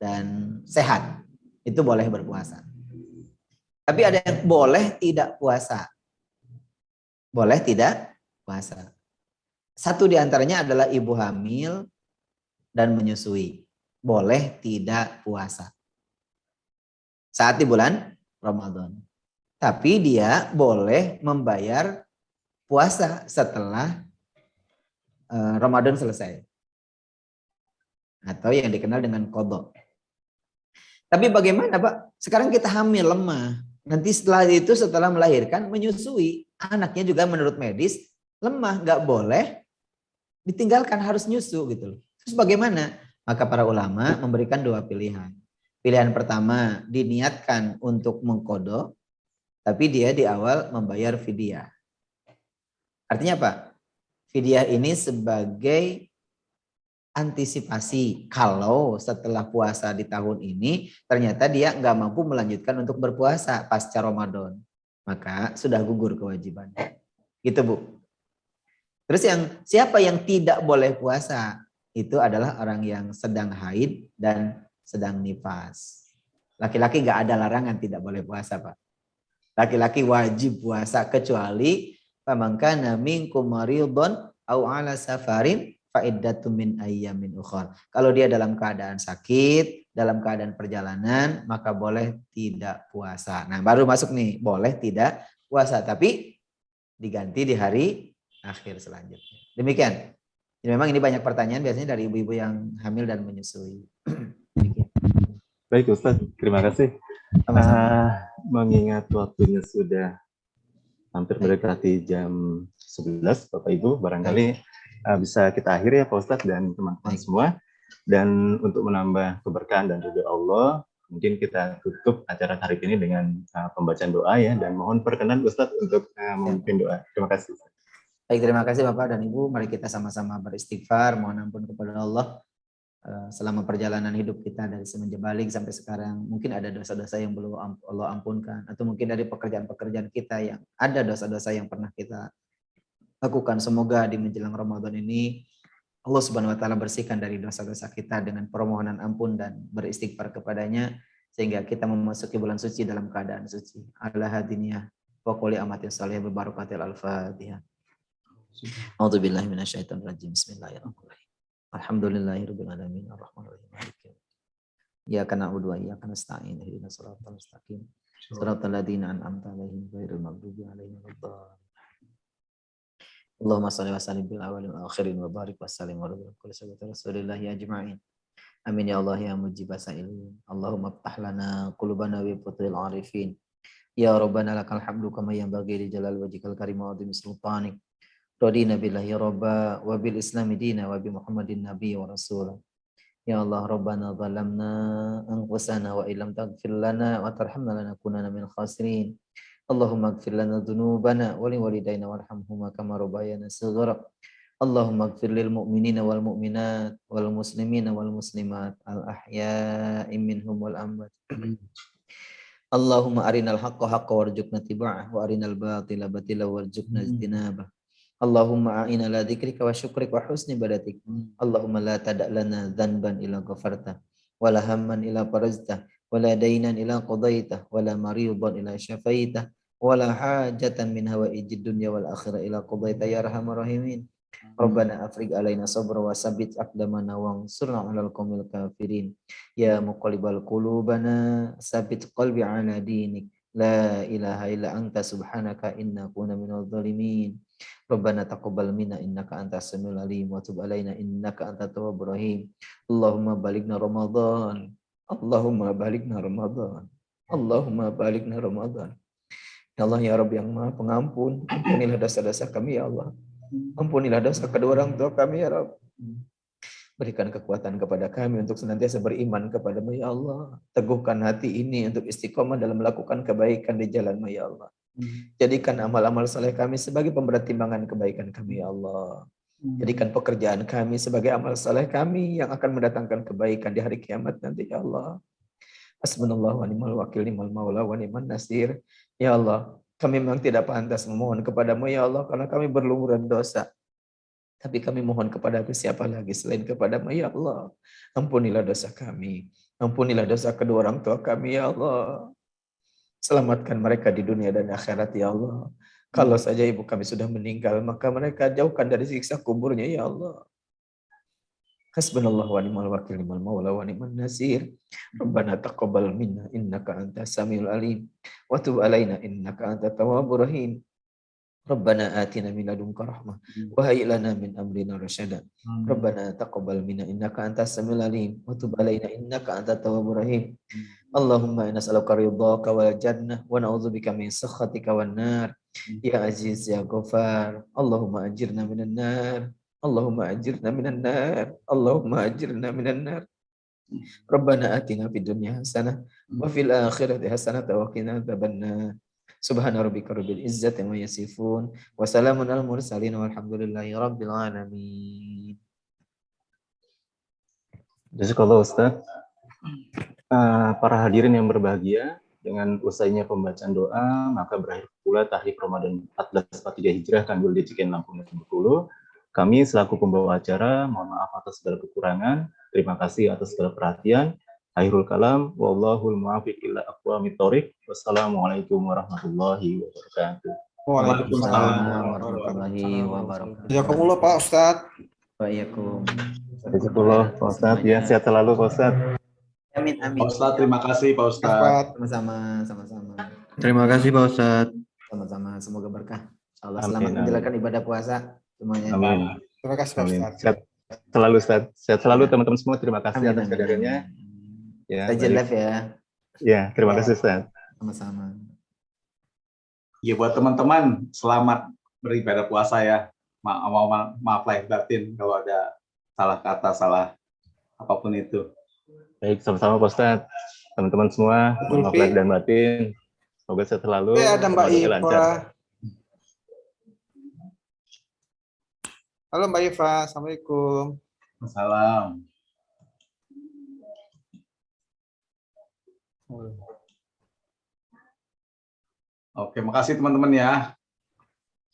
dan sehat. Itu boleh berpuasa. Tapi ada yang boleh tidak puasa. Boleh tidak puasa. Satu diantaranya adalah ibu hamil dan menyusui. Boleh tidak puasa saat di bulan Ramadan. Tapi dia boleh membayar puasa setelah Ramadan selesai. Atau yang dikenal dengan qadha. Tapi bagaimana Pak? Sekarang kita hamil lemah. Nanti setelah melahirkan menyusui. Anaknya juga menurut medis lemah, nggak boleh ditinggalkan, harus nyusu gitu loh. Terus bagaimana? Maka para ulama memberikan dua pilihan. Pilihan pertama, diniatkan untuk mengqadha, tapi dia di awal membayar fidyah. Artinya apa? Fidyah ini sebagai antisipasi kalau setelah puasa di tahun ini ternyata dia nggak mampu melanjutkan untuk berpuasa pasca Ramadan. Maka sudah gugur kewajibannya. Gitu Bu. Terus siapa yang tidak boleh puasa? Itu adalah orang yang sedang haid dan sedang nifas. Laki-laki nggak ada larangan tidak boleh puasa, Pak. Laki-laki wajib puasa kecuali faman kana minkum maridun au ala safarin fa iddatun min ayyamin ukhra. Kalau dia dalam keadaan sakit, dalam keadaan perjalanan, maka boleh tidak puasa. Nah, baru masuk nih, boleh tidak puasa, tapi diganti di hari akhir selanjutnya. Demikian. Jadi memang ini banyak pertanyaan biasanya dari ibu-ibu yang hamil dan menyusui. Baik Ustadz, terima kasih. Mengingat waktunya sudah hampir mendekati jam 11, Bapak Ibu, barangkali bisa kita akhiri ya Pak Ustadz dan teman-teman semua. Dan untuk menambah keberkahan dan ridho Allah, mungkin kita tutup acara hari ini dengan pembacaan doa ya, dan mohon perkenan Ustadz untuk memimpin doa. Terima kasih. Baik, terima kasih Bapak dan Ibu. Mari kita sama-sama beristighfar, mohon ampun kepada Allah selama perjalanan hidup kita dari semenjak balik sampai sekarang. Mungkin ada dosa-dosa yang belum Allah ampunkan, atau mungkin dari pekerjaan-pekerjaan kita yang ada dosa-dosa yang pernah kita lakukan. Semoga di menjelang Ramadan ini Allah Subhanahu wa taala bersihkan dari dosa-dosa kita dengan permohonan ampun dan beristighfar kepadanya, sehingga kita memasuki bulan suci dalam keadaan suci. Ala hadiniyah wa quli amatin salih barakatil al-Fatihah. A'udzubillahi minasyaitonir rajim. Bismillahirrahmanirrahim. Alhamdulillahirabbil alamin arrahmanir rahim maliki yaumiddin. Iyyaka na'budu wa iyyaka nasta'in. Ihdinas siratal mustaqim. Siratal ladzina an'amta 'alaihim ghairil maghdubi 'alaihim waladdallin. Allahumma shalli wa sallim bil awwalin wal akhirin wa barik wa sallim wa barik ala sayyidina rasulillahi ajma'in. Amin ya Allah ya mujibas sa'ilin. Allahumma iftah lana qulubana wa futhil arifin. Ya Rabbana lakal hamdu kama yanbaghi li jalal wajhikal karim wa 'azimi sultanik. Radina billahi rabba wa bil islami dina wa bi Muhammadin nabiyya wa rasula. Ya Allah Rabbana zalamna anfusana wa illam taghfir lana wa tarhamna lanakunanna minal khasirin. Allahumma ighfir lana dhunubana wa li walidayna warhamhuma kama rabbayana shighara. Allahumma ighfir lil mu'minina wal mu'minat wal muslimina wal muslimat al ahya'i minhum wal amwat. Allahumma arinal haqqa haqqa warzuqna tiba'ah wa arinal batila batila warzuqna ijtinabah. Allahumma a'ina ala dzikrika wa syukrika wa husni ibadatik. Allahumma la tada' lana dzanban illa ghafarta wa la hamman illa farazta wa la daynan illa qadaita wa la maridan illa syafaita wa la hajatan min hawaijid dunya wal akhirah illa qadaita ya arhamar rahimin. Rabbana afriq alaina sabra wa sabbit aqdamana wansurna 'alal qaumil kafirin. Ya muqallibal qulubana sabbit qalbi 'ala dinik. La ilaha illa anta subhanaka inna kunna minadh dhalimin. Rabbana taqabbal minna innaka antas samiul alim wa tub alaina innaka antat tawwabur rahim. Allahumma balighna Ramadan. Allahumma balighna Ramadan. Allahumma balighna Ramadan. Ya Allah ya Rabb yang Maha Pengampun, ampunilah dosa-dosa kami ya Allah. Ampunilah dosa kedua orang tua kami ya Rabb. Berikan kekuatan kepada kami untuk senantiasa beriman kepadamu ya Allah. Teguhkan hati ini untuk istiqomah dalam melakukan kebaikan di jalan-Mu ya Allah. Jadikan amal-amal saleh kami sebagai pemberat timbangan kebaikan kami ya Allah. Jadikan pekerjaan kami sebagai amal saleh kami yang akan mendatangkan kebaikan di hari kiamat nanti ya Allah. Hasbunallahu wa ni'mal wakil, ni'mal maula wa ni'man nasir. Ya Allah, kami memang tidak pantas memohon kepadamu ya Allah karena kami berlumuran dosa. Tapi kami mohon kepada siapa lagi selain kepadamu ya Allah. Ampunilah dosa kami. Ampunilah dosa kedua orang tua kami ya Allah. Selamatkan mereka di dunia dan akhirat ya Allah. Kalau saja ibu kami sudah meninggal, maka mereka jauhkan dari siksa kuburnya ya Allah. Hasbunallahu wa ni'mal wakil, ni'mal maula wa ni'man nasir. Rabbana taqabbal minna innaka antas samiul alim wa tub alaina innaka antat tawwabur rahim. Rabbana atina min ladunka rahmah wa hayyi lana min amrina rasyada. Rabbana taqabbal minna innaka antas samiul alim wa tub alaina innaka antat tawwabur rahim. Allahumma inna nas'aluka ridhaka wal jannah wa na'udzubika min sakhatika wan nar. Ya Aziz ya Ghafar, Allahumma ajirna minan nar. Allahumma ajirna minan nar. Allahumma ajirna minan nar. Rabbana atina fid dunya hasanah wa fil akhirati hasanah wa qina adzabannar. Subhana rabbika rabbil izzati amma yasifun wa salamun alal mursalin walhamdulillahi rabbil alamin. Jazakallah Ustaz. Para hadirin yang berbahagia, dengan usainya pembacaan doa, maka berakhir pula Tahrif Ramadan 1443 Hijrah Kanwil Dejiken Lampung dan Bengkulu. Kami selaku pembawa acara, mohon maaf atas segala kekurangan. Terima kasih atas segala perhatian. Akhirul kalam, wallahul muwaffiq ila aqwamit thoriq. Wassalamualaikum warahmatullahi wabarakatuh. Waalaikumsalam warahmatullahi wabarakatuh. Jazakumullah Pak Ustadz. Waalaikum. Jazakallah Pak Ustadz. Ya, sehat selalu Pak Ustadz. Amin amin. Pak Ustadz, terima kasih Pak Ustadz. Sama-sama. Terima kasih Pak Ustadz. Sama-sama. Semoga berkah. Allah Amin, selamat amin. menjalankan ibadah puasa semuanya. Amin. Terima kasih Pak Amin. Ustadz. Sehat selalu Ustaz. Sehat selalu teman-teman semua. Terima kasih Amin, atas amin, kehadirannya. amin. Ya, Tajil baik. live ya. Ya, terima kasih Ustaz. Sama-sama. Ya buat teman-teman, selamat beribadah puasa ya. Maaf lahir batin kalau ada salah kata, salah apapun itu. Baik, sama-sama Pak Ustaz. Teman-teman semua, mohon maaf lahir dan batin. Semoga sehat selalu. Ada Mbak Ramadannya lancar. Iva. Halo Mbak Iva, Assalamualaikum. Salam. Oke, makasih teman-teman ya.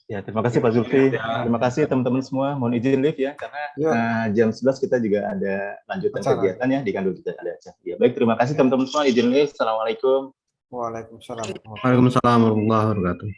Ya, terima kasih Pak Zulfi. Ya. Terima kasih teman-teman semua. Mohon izin live ya, karena Ya. jam 11 kita juga ada lanjutan Acara. kegiatan ya, di Kanwil kita ada acara. Ya, baik, terima kasih teman-teman semua. Izin live. Assalamualaikum. Waalaikumsalam. Waalaikumsalam warahmatullahi wabarakatuh.